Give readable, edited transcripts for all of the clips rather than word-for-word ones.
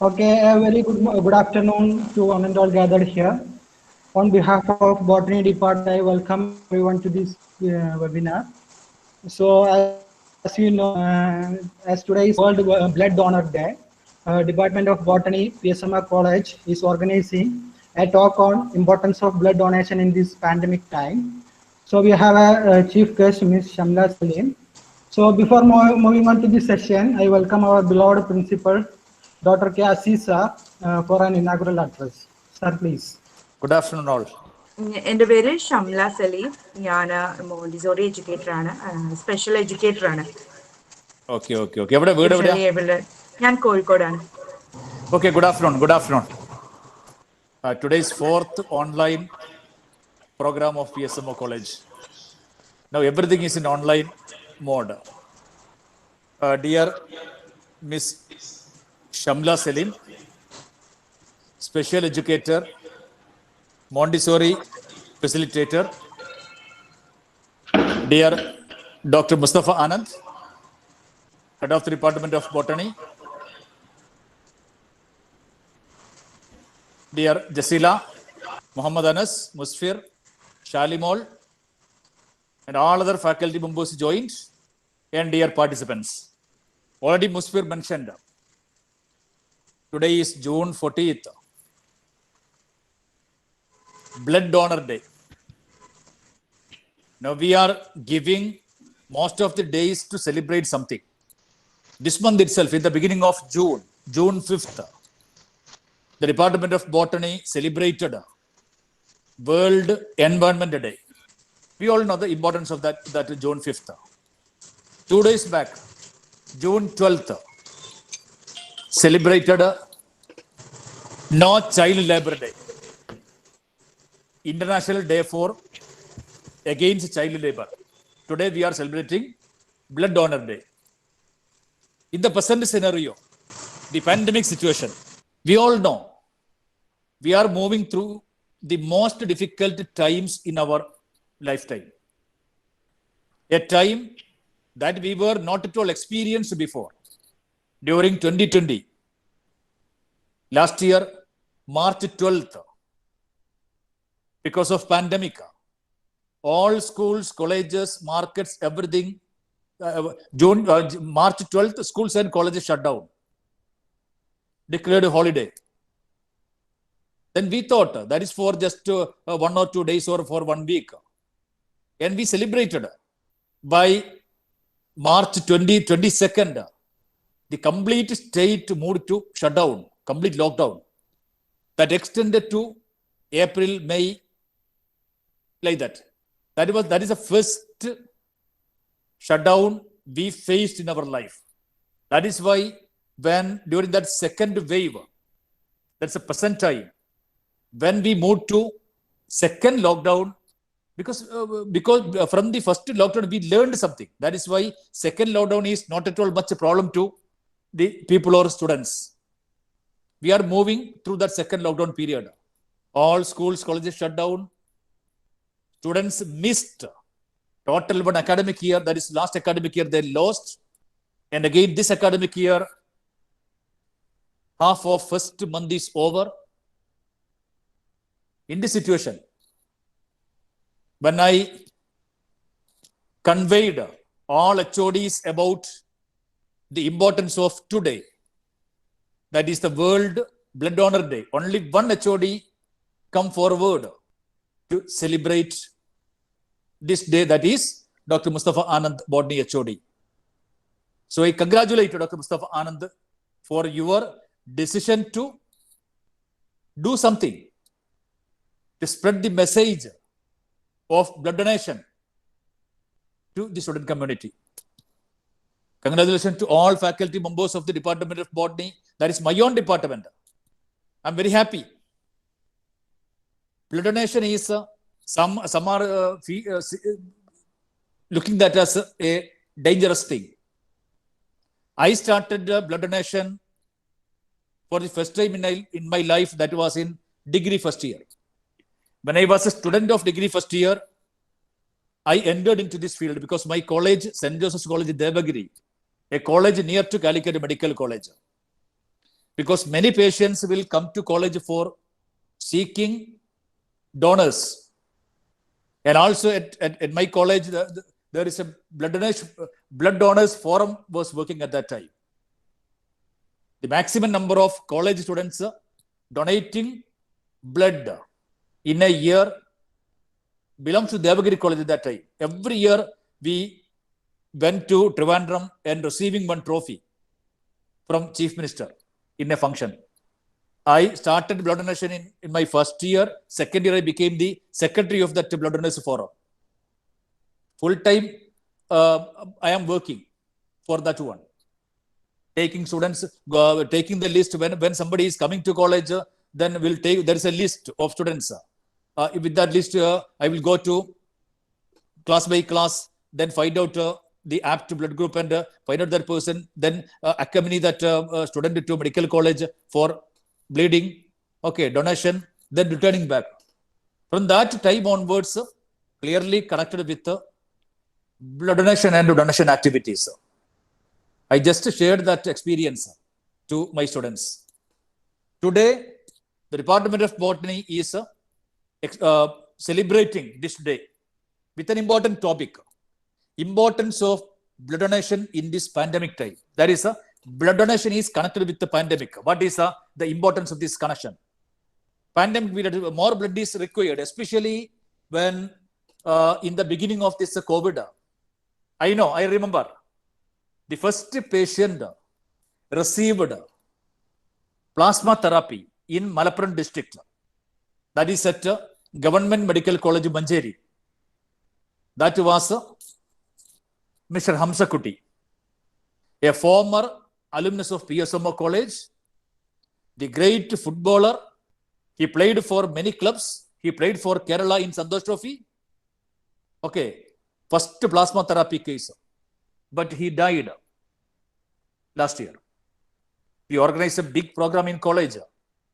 Okay, a very good afternoon to one and all gathered here. On behalf of Botany Department, I welcome everyone to this webinar. So, as you know, as today is World Blood Donor Day, Department of Botany, PSMR College is organizing a talk on importance of blood donation in this pandemic time. So, we have a chief guest, Ms. Shamla Salim. So, before moving on to this session, I welcome our beloved principal, Dr. K. Asisa, for an inaugural address. Sir, please. Good afternoon, all. എൻ്റെ പേര് ഷംല സലീം. ഞാൻ Montessori എഡ്യൂക്കേറ്ററാണ്, special എഡ്യൂക്കേറ്ററാണ്. എവിടെ വീട് എവിടെയാ? ഞാൻ കോഴിക്കോടാണ്. Okay, good afternoon. Good afternoon. Today's fourth online program of PSMO College. Now everything is in online mode. Dear Miss Shamla Salim, special educator, Montessori facilitator, dear Dr. Mustafa Anand, head of the Department of Botany, dear Jasila, Muhammad Anas, Musfir, Shalimol, and all other faculty members joined, and dear participants. Already Musfir mentioned, today is June 14th, Blood Donor Day. Now we are giving most of the days to celebrate something. This month itself, in the beginning of June, June 5th, the Department of Botany celebrated World Environment Day. We all know the importance of that June 5th. 2 days back, June 12th, celebrated No Child Labor Day. International Day for Against Child Labor. Today we are celebrating Blood Donor Day. In the present scenario, the pandemic situation, we all know we are moving through the most difficult times in our lifetime. A time that we were not at all experienced before. During 2020, last year, March 12th, because of pandemic, all schools, colleges, markets, everything, March 12th, schools and colleges shut down, declared a holiday. Then we thought that is for just 1 or 2 days or for 1 week. And we celebrated by March 22nd, the complete state moved to shutdown, complete lockdown. That extended to April, May, like that. That is the first shutdown we faced in our life. That is why when during that second wave, that's the present time, when we moved to second lockdown, because from the first lockdown we learned something. That is why second lockdown is not at all much a problem to the people or students. We are moving through that second lockdown period. All schools, colleges shut down. Students missed total one academic year. That is last academic year they lost. And again this academic year, half of first month is over. In this situation, when I conveyed all HODs about the importance of today, that is the World Blood Donor Day, only one HOD come forward to celebrate this day, that is Dr. Mustafa Anand, Botany HOD. So I congratulate Dr. Mustafa Anand for your decision to do something to spread the message of blood donation to the student community. Congratulations to all faculty members of the Department of Botany. That is my own department. I'm very happy. Blood donation is some are looking at as a dangerous thing. I started blood donation for the first time in my life. That was in degree first year. When I was a student of degree first year, I entered into this field because my college, St. Joseph's College, Devagiri, a college near to Calicut Medical College. because many patients will come to college for seeking donors. And also at my college, there is a blood donors forum was working at that time. The maximum number of college students donating blood in a year belongs to Devagiri College at that time. Every year we went to Trivandrum and receiving one trophy from Chief Minister in a function. I started blood donation in my first year. Second year, I became the secretary of that blood donors forum. Full time, I am working for that one. Taking students, taking the list when somebody is coming to college, then we'll take, there is a list of students. With that list, I will go to class by class, then find out the apt blood group and find out that person, then accompany that student to medical college for bleeding, okay, donation, then returning back. From that time onwards, clearly connected with blood donation and donation activities. I just shared that experience to my students. Today, the Department of Botany is celebrating this day with an important topic. Importance of blood donation in this pandemic time. That is, blood donation is connected with the pandemic. What is the importance of this connection? Pandemic period, more blood is required, especially when in the beginning of this COVID. I remember the first patient received plasma therapy in Malappuram district. That is at Government Medical College Manjeri. That was Mr. Hamsakutti, a former alumnus of PSMO College, the great footballer. He played for many clubs. He played for Kerala in Santosh Trophy. Okay, first plasma therapy case. But he died last year. We organized a big program in college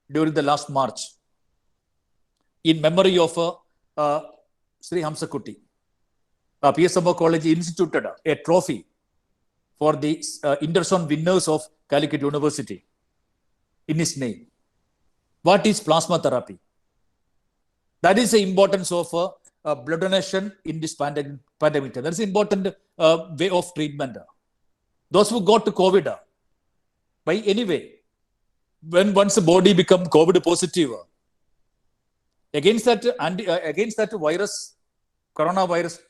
during the last March in memory of Sri Hamsakutti. PSMO College instituted a trophy for the Interzone winners of Calicut University in his name. What is plasma therapy? That is the importance of blood donation in this pandemic. That is an important way of treatment. Those who got to COVID, by any way, when once the body become COVID positive, against that virus, coronavirus,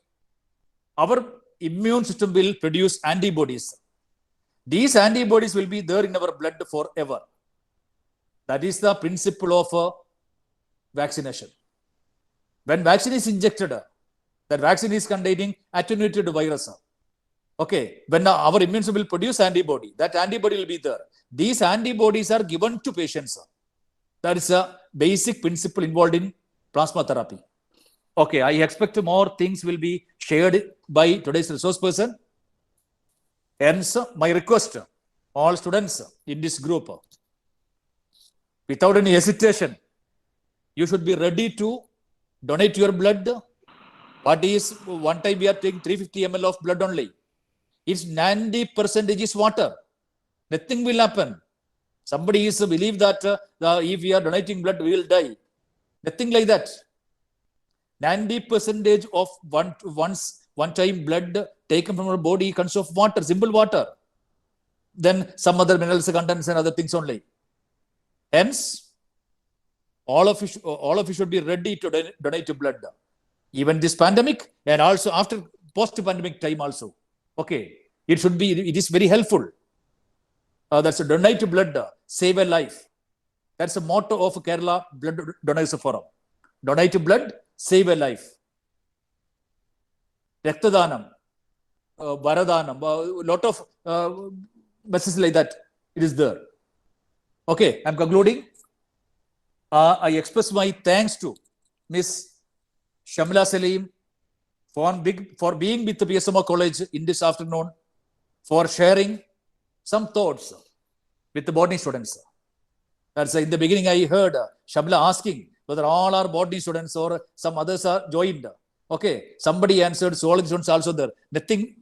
our immune system will produce antibodies. These antibodies will be there in our blood forever. That is the principle of vaccination. When vaccine is injected, that vaccine is containing attenuated virus. Okay, when our immune system will produce antibody, that antibody will be there. These antibodies are given to patients. That is a basic principle involved in plasma therapy. Okay, I expect more things will be shared by today's resource person. Hence, my request, all students in this group, without any hesitation, you should be ready to donate your blood. What is, one time we are taking 350 ml of blood only. It's 90% is water. Nothing will happen. Somebody is believe that if we are donating blood, we will die. Nothing like that. 90% of one time blood taken from our body consists of water, simple water. Then some other minerals, contents and other things only. Hence, all of you should be ready to donate blood. Even this pandemic and also after post-pandemic time also. Okay, it is very helpful. That's a donate blood, save a life. That's the motto of Kerala Blood Donors Forum. Donate blood, save a life. Raktadanam, Varadanam, a lot of messages like that. It is there. Okay, I'm concluding. I express my thanks to Miss Shamla Salim for being with the PSMO College in this afternoon, for sharing some thoughts with the botany students. That's in the beginning I heard Shamla asking whether all are botany students or some others are joined. Okay, somebody answered zoology students also there. Nothing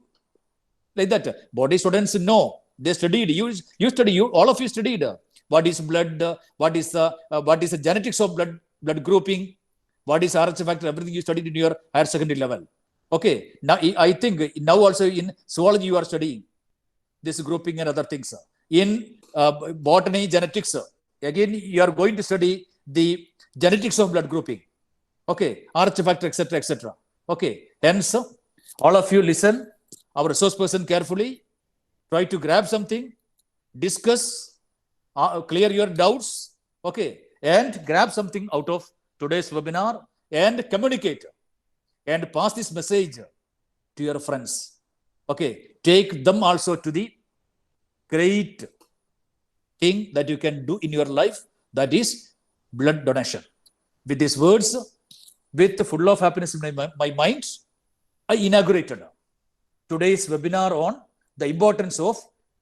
like that. Botany students, no, they studied. You study. All of you studied. what is blood, what is the genetics of blood grouping, what is RH factor, everything you studied in your higher secondary level. Okay, now I think now also in zoology you are studying this grouping and other things. In botany, genetics, again you are going to study the genetics of blood grouping. Okay, RH factor, etc., etc. Okay, hence all of you listen, our resource person, carefully. Try to grab something, discuss, clear your doubts, okay, and grab something out of today's webinar and communicate and pass this message to your friends. Okay, take them also to the great thing that you can do in your life, that is blood donation. With these words, with full of happiness in my mind, I inaugurated today's webinar on the importance of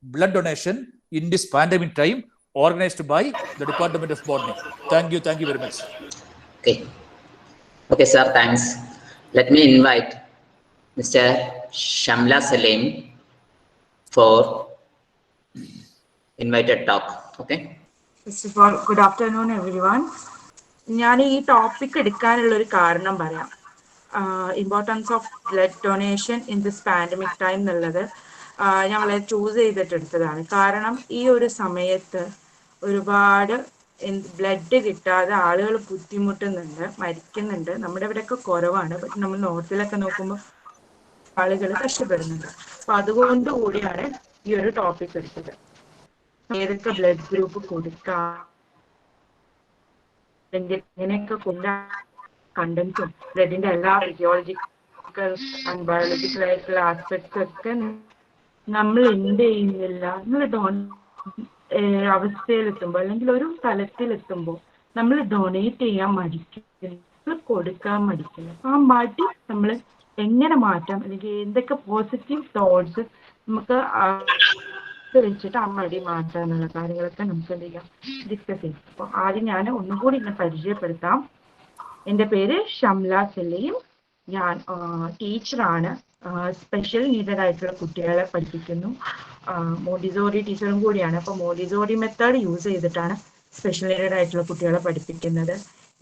blood donation in this pandemic time, organized by the Department of Botany. Thank you very much. Okay, sir, thanks. Let me invite Mr. Shamla Salim for invited talk. Okay. First of all, good afternoon, everyone. ഞാൻ ഈ topic എടുക്കാനുള്ള ഒരു കാരണം പറയാം. Importance of blood donation in this pandemic time എന്നുള്ളത് ഞാൻ വളരെ choose ചെയ്തിട്ടെടുത്തതാണ്. കാരണം ഈ ഒരു സമയത്ത് ഒരുപാട് ബ്ലഡ് കിട്ടാതെ ആളുകൾ ബുദ്ധിമുട്ടുന്നുണ്ട്, മരിക്കുന്നുണ്ട്. നമ്മുടെ ഇവിടെയൊക്കെ കുറവാണ്, പക്ഷെ നമ്മൾ നോർത്തിലൊക്കെ നോക്കുമ്പോൾ ആളുകൾ കഷ്ടപ്പെടുന്നുണ്ട്. അപ്പൊ അതുകൊണ്ട് കൂടിയാണ് ഈ ഒരു ടോപ്പിക് എടുത്തത്. ഏതൊക്കെ ബ്ലഡ് ഗ്രൂപ്പ് കൊടുക്കാം, ഇങ്ങനെയൊക്കെ കൊണ്ട കണ്ടന്റും ബ്ലഡിന്റെ എല്ലാ ഫിസിയോളജിക്കൽ ആൻഡ് ബയോളജിക്കൽ ആയിട്ടുള്ള ആസ്പെക്ട്സ് ഒക്കെ നമ്മൾ എന്ത് ചെയ്യുന്നില്ല. നമ്മൾ അവസ്ഥയിലെത്തുമ്പോൾ അല്ലെങ്കിൽ ഒരു തലത്തിലെത്തുമ്പോൾ നമ്മൾ ഡൊണേറ്റ് ചെയ്യാൻ മടിക്കുന്നു, നമ്മൾ കൊടുക്കാൻ മടിക്കുന്നു. ആ മടി നമ്മൾ എങ്ങനെ മാറ്റാം, അല്ലെങ്കിൽ എന്തൊക്കെ പോസിറ്റീവ് തോട്ട്സ് നമുക്ക് വെച്ചിട്ട് ആ മടി മാറ്റാം എന്നുള്ള കാര്യങ്ങളൊക്കെ നമുക്ക് എന്ത് ചെയ്യാം, ഡിസ്കസ് ചെയ്യാം. അപ്പൊ ആദ്യം ഞാൻ ഒന്നുകൂടി എന്നെ പരിചയപ്പെടുത്താം. എൻ്റെ പേര് ഷംല സലീം. ഞാൻ ടീച്ചറാണ്. സ്പെഷ്യൽ നീഡഡ് ആയിട്ടുള്ള കുട്ടികളെ പഠിപ്പിക്കുന്നു. മോണ്ടിസോറി ടീച്ചറും കൂടിയാണ്. അപ്പോൾ മോണ്ടിസോറി മെത്തേഡ് യൂസ് ചെയ്തിട്ടാണ് സ്പെഷ്യൽ നീഡഡ് ആയിട്ടുള്ള കുട്ടികളെ പഠിപ്പിക്കുന്നത്.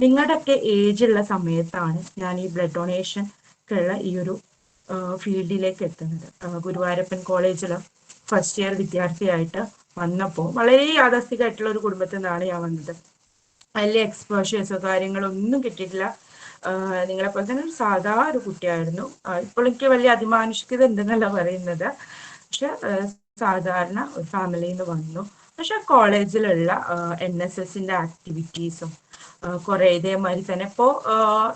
നിങ്ങളുടെയൊക്കെ ഏജുള്ള സമയത്താണ് ഞാൻ ഈ ബ്ലഡ് ഡൊണേഷനുള്ള ഈ ഒരു ഫീൽഡിലേക്ക് എത്തുന്നത്. ഗുരുവായൂരപ്പൻ കോളേജിൽ ഫസ്റ്റ് ഇയർ വിദ്യാർത്ഥിയായിട്ട് വന്നപ്പോൾ വളരെ യാഥാസ്ഥികമായിട്ടുള്ള ഒരു കുടുംബത്തിൽ നിന്നാണ് ഞാൻ വന്നത്. വലിയ എക്സ്പോഷേഴ്സോ കാര്യങ്ങളോ ഒന്നും കിട്ടിയിട്ടില്ല. നിങ്ങളെ പോലെ തന്നെ ഒരു സാധാ ഒരു കുട്ടിയായിരുന്നു. ഇപ്പോൾ എനിക്ക് വലിയ അതിമാനുഷികത ഉണ്ടെന്നല്ല പറയുന്നത്, പക്ഷെ സാധാരണ ഒരു ഫാമിലിയിൽ നിന്ന് വന്നു. പക്ഷെ കോളേജിലുള്ള NSSന്റെ ആക്ടിവിറ്റീസും കുറെ ഇതേമാതിരി തന്നെ ഇപ്പോൾ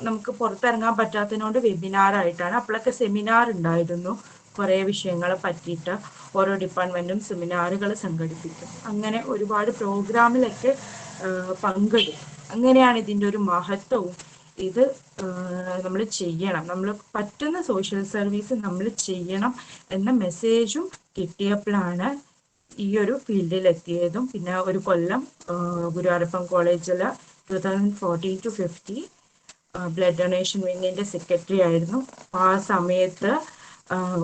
നമുക്ക് പുറത്തിറങ്ങാൻ പറ്റാത്തതിനോണ്ട് വെബിനാറായിട്ടാണ്. അപ്പോഴൊക്കെ സെമിനാർ ഉണ്ടായിരുന്നു, കുറേ വിഷയങ്ങളെ പറ്റിയിട്ട് ഓരോ ഡിപ്പാർട്ട്മെന്റും സെമിനാറുകൾ സംഘടിപ്പിക്കും. അങ്ങനെ ഒരുപാട് പ്രോഗ്രാമിലൊക്കെ പങ്കെടുക്കും. അങ്ങനെയാണ് ഇതിൻ്റെ ഒരു മഹത്വവും. ഇത് നമ്മൾ ചെയ്യണം, നമ്മൾ പറ്റുന്ന സോഷ്യൽ സർവീസ് നമ്മൾ ചെയ്യണം എന്ന മെസ്സേജും കിട്ടിയപ്പോഴാണ് ഈ ഒരു ഫീൽഡിൽ എത്തിയതും. പിന്നെ ഒരു കൊല്ലം ഗുരുവായൂരപ്പൻ കോളേജിൽ 2014 to 2015 ബ്ലഡ് ഡൊണേഷൻ വിങ്ങിന്റെ സെക്രട്ടറി ആയിരുന്നു. ആ സമയത്ത്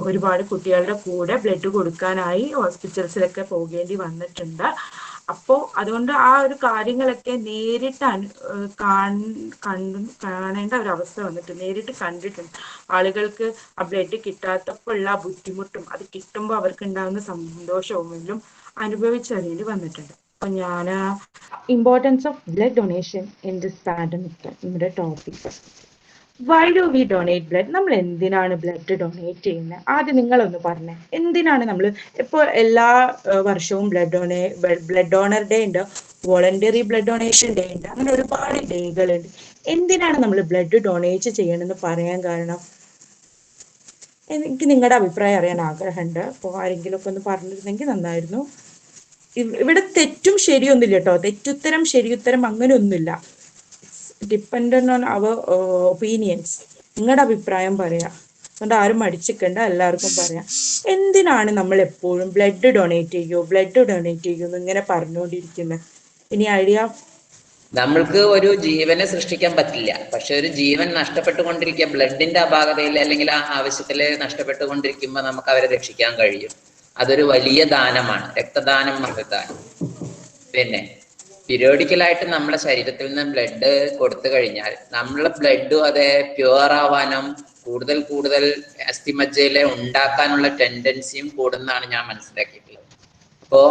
ഒരുപാട് കുട്ടികളുടെ കൂടെ ബ്ലഡ് കൊടുക്കാനായി ഹോസ്പിറ്റൽസിലൊക്കെ പോകേണ്ടി വന്നിട്ടുണ്ട്. അപ്പോൾ അതുകൊണ്ട് ആ ഒരു കാര്യങ്ങളൊക്കെ നേരിട്ട് കാണേണ്ട ഒരു അവസ്ഥ വന്നിട്ടുണ്ട്, നേരിട്ട് കണ്ടിട്ടുണ്ട്. ആളുകൾക്ക് ആ ബ്ലഡ് കിട്ടാത്തപ്പോൾ ഉള്ള ബുദ്ധിമുട്ടും അത് കിട്ടുമ്പോൾ അവർക്ക് ഉണ്ടാകുന്ന സന്തോഷവും എല്ലാം അനുഭവിച്ചറിയേണ്ടി വന്നിട്ടുണ്ട്. അപ്പൊ ഞാൻ importance of blood donation in this pandemic നമ്മുടെ topic. Why do we donate blood? നമ്മൾ എന്തിനാണ് ബ്ലഡ് ഡൊണേറ്റ് ചെയ്യുന്നത്? ആദ്യം നിങ്ങളൊന്ന് പറഞ്ഞേ, എന്തിനാണ് നമ്മൾ ഇപ്പോൾ എല്ലാ വർഷവും ബ്ലഡ് ഡോണർ ഡേ ഉണ്ട്, വോളണ്ടറി ബ്ലഡ് ഡൊണേഷൻ ഡേ ഉണ്ട്, അങ്ങനെ ഒരുപാട് ഡേകളുണ്ട്. എന്തിനാണ് നമ്മൾ ബ്ലഡ് ഡൊണേറ്റ് ചെയ്യണമെന്ന് പറയാൻ കാരണം? എനിക്ക് നിങ്ങളുടെ അഭിപ്രായം അറിയാൻ ആഗ്രഹമുണ്ട്. അപ്പോൾ ആരെങ്കിലും ഒക്കെ ഒന്ന് പറഞ്ഞിരുന്നെങ്കിൽ നന്നായിരുന്നു. ഇവിടെ തെറ്റും ശരിയൊന്നുമില്ല കേട്ടോ, തെറ്റുത്തരം ശരിയുത്തരം അങ്ങനെ ഒന്നുമില്ല. Dependent on our opinions. നിങ്ങളുടെ അഭിപ്രായം പറയാം, അതുകൊണ്ട് ആരും മടിച്ചിക്കണ്ട, എല്ലാവർക്കും പറയാം. എന്തിനാണ് നമ്മൾ എപ്പോഴും ബ്ലഡ് ഡൊണേറ്റ് ചെയ്യൂ ഇങ്ങനെ പറഞ്ഞുകൊണ്ടിരിക്കുന്നത്? ഇനി ഐഡിയ? നമ്മൾക്ക് ഒരു ജീവനെ സൃഷ്ടിക്കാൻ പറ്റില്ല, പക്ഷെ ഒരു ജീവൻ നഷ്ടപ്പെട്ടുകൊണ്ടിരിക്കുക, ബ്ലഡിന്റെ അപാകതയിൽ അല്ലെങ്കിൽ ആ ആവശ്യത്തില് നഷ്ടപ്പെട്ടുകൊണ്ടിരിക്കുമ്പോൾ നമുക്ക് അവരെ രക്ഷിക്കാൻ കഴിയും. അതൊരു വലിയ ദാനമാണ്, രക്തദാനം, മഹദാനം. പിന്നെ പീരിയോഡിക്കലായിട്ട് നമ്മുടെ ശരീരത്തിൽ നിന്ന് ബ്ലഡ് കൊടുത്തു കഴിഞ്ഞാൽ നമ്മളെ ബ്ലഡും അതെ പ്യുവർ ആവാനും കൂടുതൽ കൂടുതൽ അസ്ഥിമജ്ജയിലെ ഉണ്ടാക്കാനുള്ള ടെൻഡൻസിയും കൂടുന്നതാണ് ഞാൻ മനസ്സിലാക്കിയിട്ടുള്ളത്. അപ്പോ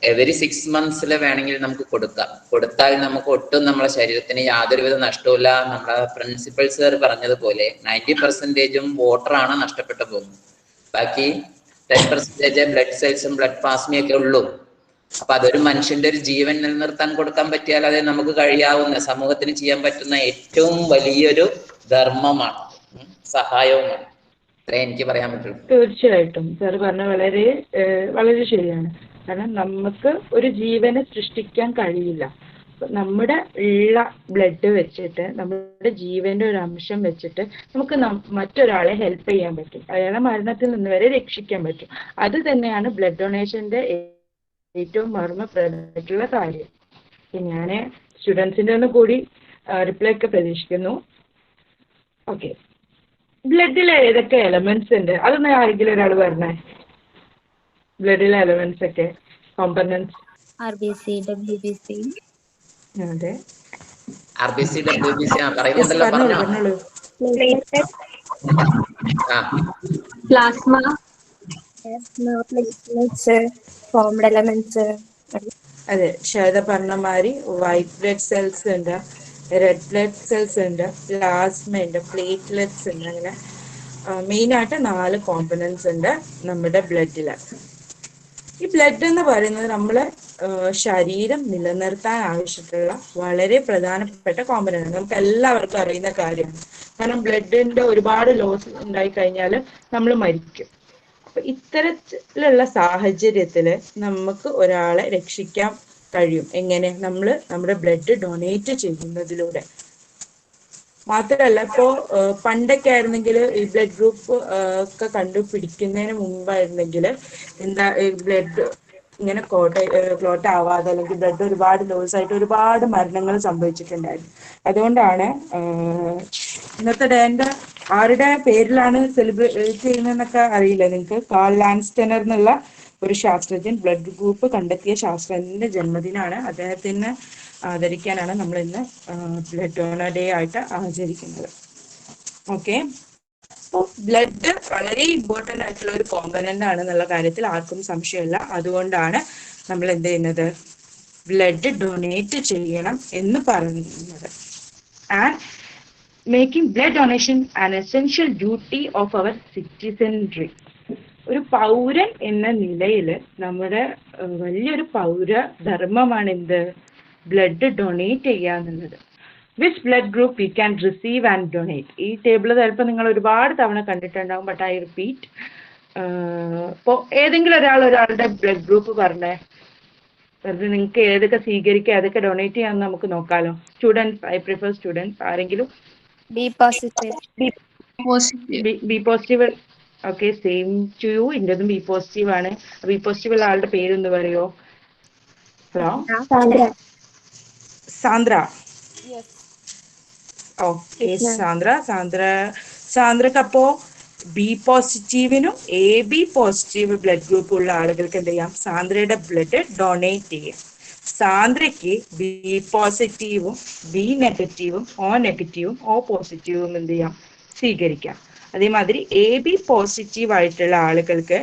എവരി 6 months വേണമെങ്കിൽ നമുക്ക് കൊടുത്താൽ നമുക്ക് ഒട്ടും നമ്മളെ ശരീരത്തിന് യാതൊരുവിധ നഷ്ടവുമില്ല. നമ്മളെ പ്രിൻസിപ്പൽ സർ പറഞ്ഞതുപോലെ 90% വാട്ടറാണ് നഷ്ടപ്പെട്ടു പോകുന്നത്. ബാക്കി 10% ബ്ലഡ് സെൽസും ബ്ലഡ് പ്ലാസ്മയും ഒക്കെ ഉള്ളൂ. അപ്പൊ അതൊരു മനുഷ്യന്റെ ഒരു ജീവൻ നിലനിർത്താൻ കൊടുക്കാൻ പറ്റിയാൽ അത് നമുക്ക് കഴിയാവുന്ന സമൂഹത്തിന് ചെയ്യാൻ പറ്റുന്ന ഏറ്റവും വലിയൊരു ധർമ്മമാണ്, സഹായവുമാണ്. അത്രേ എനിക്ക് പറയാൻ പറ്റുള്ളൂ. തീർച്ചയായിട്ടും സാർ പറഞ്ഞ വളരെ വളരെ ശരിയാണ്. കാരണം നമുക്ക് ഒരു ജീവനെ സൃഷ്ടിക്കാൻ കഴിയില്ല. നമ്മുടെ ഉള്ള ബ്ലഡ് വെച്ചിട്ട്, നമ്മുടെ ജീവന്റെ ഒരു അംശം വെച്ചിട്ട് നമുക്ക് മറ്റൊരാളെ ഹെൽപ്പ് ചെയ്യാൻ പറ്റും, അയാളെ മരണത്തിൽ നിന്ന് വരെ രക്ഷിക്കാൻ പറ്റും. അത് തന്നെയാണ് ബ്ലഡ് ഡൊണേഷന്റെ ഏറ്റവും മർമ്മപ്രധാനമായിട്ടുള്ള കാര്യം. ഞാൻ സ്റ്റുഡൻസിന്റെ ഒന്ന് കൂടി റിപ്ലൈ ഒക്കെ പ്രതീക്ഷിക്കുന്നു. ഓക്കെ, ബ്ലഡിൽ ഏതൊക്കെ എലമെന്റ്സ് ഉണ്ട് അതൊന്ന് ആരെങ്കിലും ഒരാൾ പറഞ്ഞേ. ബ്ലഡിലെ എലമെന്റ്സ് ഒക്കെ, കോമ്പണന്റ്സ്. RBC, WBC. അതെ, RBC, WBC പറയുന്നുണ്ടല്ലോ, പറഞ്ഞോളൂ. Plasma, platelets, formed elements. അതെ, ശ്വേത പറഞ്ഞ മാതിരി വൈറ്റ് ബ്ലഡ് സെൽസ് ഉണ്ട്, റെഡ് ബ്ലഡ് സെൽസ് ഉണ്ട്, പ്ലാസ്മ ഉണ്ട്, പ്ലേറ്റ്ലെറ്റ്സ് ഉണ്ട്. അങ്ങനെ മെയിനായിട്ട് 4 കോമ്പണന്റ്സ് ഉണ്ട് നമ്മുടെ ബ്ലഡിൽ. ഈ ബ്ലഡ് എന്ന് പറയുന്നത് നമ്മളെ ശരീരം നിലനിർത്താൻ ആവശ്യമുള്ള വളരെ പ്രധാനപ്പെട്ട കോമ്പണന്റ്. നമുക്ക് എല്ലാവർക്കും അറിയുന്ന കാര്യമാണ്. കാരണം ബ്ലഡിന്റെ ഒരുപാട് ലോസ് ഉണ്ടായി കഴിഞ്ഞാൽ നമ്മൾ മരിക്കും. അപ്പൊ ഇത്തരത്തിലുള്ള സാഹചര്യത്തിൽ നമുക്ക് ഒരാളെ രക്ഷിക്കാൻ കഴിയും. എങ്ങനെ? നമ്മൾ നമ്മുടെ ബ്ലഡ് ഡൊണേറ്റ് ചെയ്യുന്നതിലൂടെ. മാത്രമല്ല, ഇപ്പോ പണ്ടൊക്കെ ആയിരുന്നെങ്കിൽ ഈ ബ്ലഡ് ഗ്രൂപ്പ് ഒക്കെ കണ്ടുപിടിക്കുന്നതിന് മുമ്പായിരുന്നെങ്കിൽ എന്താ, ബ്ലഡ് ഇങ്ങനെ ക്ലോട്ട് ആവാതെ അല്ലെങ്കിൽ ബ്ലഡ് ഒരുപാട് ലോസ് ആയിട്ട് ഒരുപാട് മരണങ്ങൾ സംഭവിച്ചിട്ടുണ്ടായിരുന്നു. അതുകൊണ്ടാണ് ഇന്നത്തെ ഡേന്റെ ആരുടെ പേരിലാണ് സെലിബ്രേറ്റ് ചെയ്യുന്നതെന്നൊക്കെ അറിയില്ല നിങ്ങൾക്ക്. കാൾ ലാൻസ്റ്റനർ എന്നുള്ള ഒരു ശാസ്ത്രജ്ഞൻ, ബ്ലഡ് ഗ്രൂപ്പ് കണ്ടെത്തിയ ശാസ്ത്രജ്ഞന്റെ ജന്മദിനമാണ്. അദ്ദേഹത്തിന് ആദരിക്കാനാണ് നമ്മൾ ഇന്ന് ബ്ലഡ് ഡോണർ ഡേ ആയിട്ട് ആചരിക്കുന്നത്. ഓക്കെ, അപ്പോൾ ബ്ലഡ് വളരെ ഇമ്പോർട്ടൻ്റ് ആയിട്ടുള്ള ഒരു കോമ്പനന്റ് ആണ് എന്നുള്ള കാര്യത്തിൽ ആർക്കും സംശയമില്ല. അതുകൊണ്ടാണ് നമ്മൾ എന്ത് ചെയ്യുന്നത്, ബ്ലഡ് ഡൊണേറ്റ് ചെയ്യണം എന്ന് പറയുന്നത്. And making blood donation an essential duty of our citizenry. ഒരു പൗരൻ എന്ന നിലയിൽ നമ്മുടെ വലിയൊരു പൗരധർമ്മമാണ് എന്ത്, ബ്ലഡ് ഡൊണേറ്റ് ചെയ്യുക എന്നുള്ളത്. Which blood group we can receive and donate. ഈ ടേബിൾ ചിലപ്പോൾ നിങ്ങൾ ഒരുപാട് തവണ കണ്ടിട്ടുണ്ടാകും, ബട്ട് ഐ റിപ്പീറ്റ്. ഇപ്പോൾ ഏതെങ്കിലും ഒരാളുടെ ബ്ലഡ് ഗ്രൂപ്പ് പറഞ്ഞേ, വെറുതെ നിങ്ങൾക്ക് ഏതൊക്കെ സ്വീകരിക്കുക ഏതൊക്കെ ഡൊണേറ്റ് ചെയ്യാമെന്ന് നമുക്ക് നോക്കാമല്ലോ. Students, I prefer students. ആരെങ്കിലും? B positive. B positive. Okay, same to you. ഇന്റതും ബി പോസിറ്റീവ് ആണ്. ബി പോസിറ്റീവ് ഉള്ള ആളുടെ പേരൊന്ന് പറയോ? Hello, Sandra. ഓക്കെ, സാന്ദ്രക്ക് അപ്പോ ബി പോസിറ്റീവിനും AB പോസിറ്റീവ് ബ്ലഡ് ഗ്രൂപ്പ് ഉള്ള ആളുകൾക്ക് എന്ത് ചെയ്യാം, സാന്ദ്രയുടെ ബ്ലഡ് ഡൊണേറ്റ് ചെയ്യാം. സാന്ദ്രയ്ക്ക് ബി പോസിറ്റീവും ബി നെഗറ്റീവും O നെഗറ്റീവും O പോസിറ്റീവും എന്ത് ചെയ്യാം, സ്വീകരിക്കാം. അതേമാതിരി AB പോസിറ്റീവ് ആയിട്ടുള്ള ആളുകൾക്ക്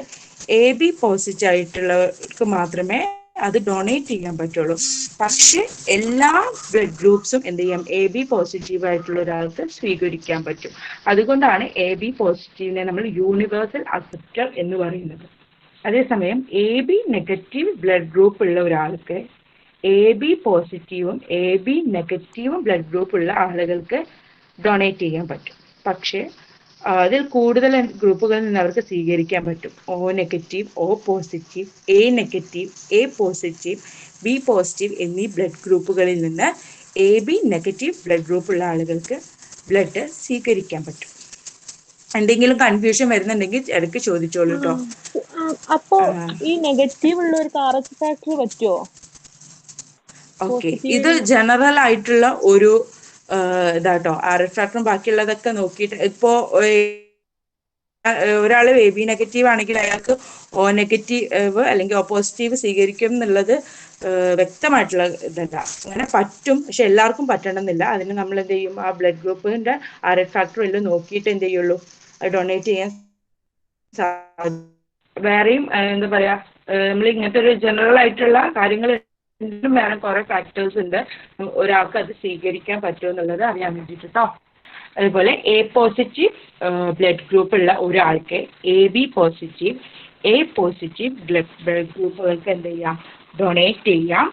AB പോസിറ്റീവ് ആയിട്ടുള്ളവർക്ക് മാത്രമേ അത് ഡൊണേറ്റ് ചെയ്യാൻ പറ്റുള്ളൂ. പക്ഷെ എല്ലാ ബ്ലഡ് ഗ്രൂപ്പ്സും എന്ത് ചെയ്യാം, AB പോസിറ്റീവ് ആയിട്ടുള്ള ഒരാൾക്ക് സ്വീകരിക്കാൻ പറ്റും. അതുകൊണ്ടാണ് AB പോസിറ്റീവിനെ നമ്മൾ യൂണിവേഴ്സൽ അക്സെപ്റ്റർ എന്ന് പറയുന്നത്. അതേസമയം AB നെഗറ്റീവ് ബ്ലഡ് ഗ്രൂപ്പ് ഉള്ള ഒരാൾക്ക് AB പോസിറ്റീവും AB നെഗറ്റീവും ബ്ലഡ് ഗ്രൂപ്പ് ഉള്ള ആളുകൾക്ക് ഡൊണേറ്റ് ചെയ്യാൻ പറ്റും. പക്ഷേ അതിൽ കൂടുതൽ ഗ്രൂപ്പുകളിൽ നിന്ന് അവർക്ക് സ്വീകരിക്കാൻ പറ്റും. O negative, O positive, A negative, A positive, B positive എന്നീ ബ്ലഡ് ഗ്രൂപ്പുകളിൽ നിന്ന് AB നെഗറ്റീവ് ബ്ലഡ് ഗ്രൂപ്പ് ഉള്ള ആളുകൾക്ക് ബ്ലഡ് സ്വീകരിക്കാൻ പറ്റും. എന്തെങ്കിലും കൺഫ്യൂഷൻ വരുന്നുണ്ടെങ്കിൽ ഇടയ്ക്ക് ചോദിച്ചോളൂ കേട്ടോ. അപ്പോ ഈ നെഗറ്റീവ് ഉള്ളവർക്ക് RH ഫാക്ടർ പറ്റുമോ? ഓക്കെ, ഇത് ജനറൽ ആയിട്ടുള്ള ഒരു ഇതാട്ടോ. RH ഫാക്ടറും ബാക്കിയുള്ളതൊക്കെ നോക്കിയിട്ട് ഇപ്പോ ഒരാൾ ബി നെഗറ്റീവ് ആണെങ്കിൽ അയാൾക്ക് ഓ നെഗറ്റീവ് അല്ലെങ്കിൽ ഓ പോസിറ്റീവ് സ്വീകരിക്കും എന്നുള്ളത് വ്യക്തമായിട്ടുള്ള ഇതല്ല. അങ്ങനെ പറ്റും, പക്ഷെ എല്ലാവർക്കും പറ്റണമെന്നില്ല. അതിന് നമ്മൾ എന്ത് ചെയ്യും, ആ ബ്ലഡ് ഗ്രൂപ്പിന്റെ ആ റെഡ് ഫാക്ടർ എല്ലാം നോക്കിയിട്ട് എന്ത് ചെയ്യുള്ളൂ, അത് ഡൊണേറ്റ് ചെയ്യാൻ വേറെയും എന്താ പറയാ, നമ്മൾ ഇങ്ങനത്തെ ഒരു ജനറൽ ആയിട്ടുള്ള കാര്യങ്ങൾ വേറെ കുറെ ഫാക്ടേഴ്സ് ഉണ്ട് ഒരാൾക്ക് അത് സ്വീകരിക്കാൻ പറ്റുമെന്നുള്ളത് അറിയാൻ വേണ്ടിയിട്ട് കേട്ടോ. അതുപോലെ എ പോസിറ്റീവ് ബ്ലഡ് ഗ്രൂപ്പ് ഉള്ള ഒരാൾക്ക് AB positive A positive blood ഗ്രൂപ്പുകൾക്ക് എന്ത് ചെയ്യാം, ഡൊണേറ്റ് ചെയ്യാം.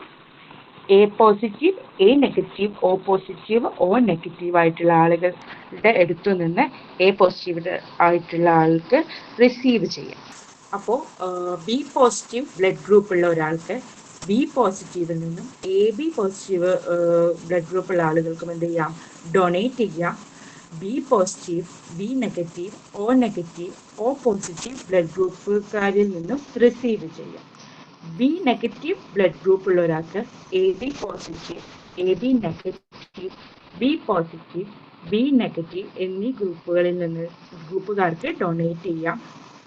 A positive A negative O positive O negative ആയിട്ടുള്ള ആളുകളുടെ അടുത്തു നിന്ന് A പോസിറ്റീവ് ആയിട്ടുള്ള ആൾക്ക് റിസീവ് ചെയ്യാം. അപ്പോൾ B പോസിറ്റീവ് ബ്ലഡ് ഗ്രൂപ്പ് ഉള്ള ഒരാൾക്ക് B പോസിറ്റീവിൽ നിന്നും AB പോസിറ്റീവ് ബ്ലഡ് ഗ്രൂപ്പ് ഉള്ള ആളുകൾക്കും എന്ത് ചെയ്യാം, ഡൊണേറ്റ് ചെയ്യാം. B positive B negative O negative O positive blood ഗ്രൂപ്പുകാരിൽ നിന്നും റിസീവ് ചെയ്യാം. B നെഗറ്റീവ് ബ്ലഡ് ഗ്രൂപ്പ് ഉള്ള ഒരാൾക്ക് AB positive AB negative B positive B negative എന്നീ ഗ്രൂപ്പുകാർക്ക് ഡൊണേറ്റ് ചെയ്യാം.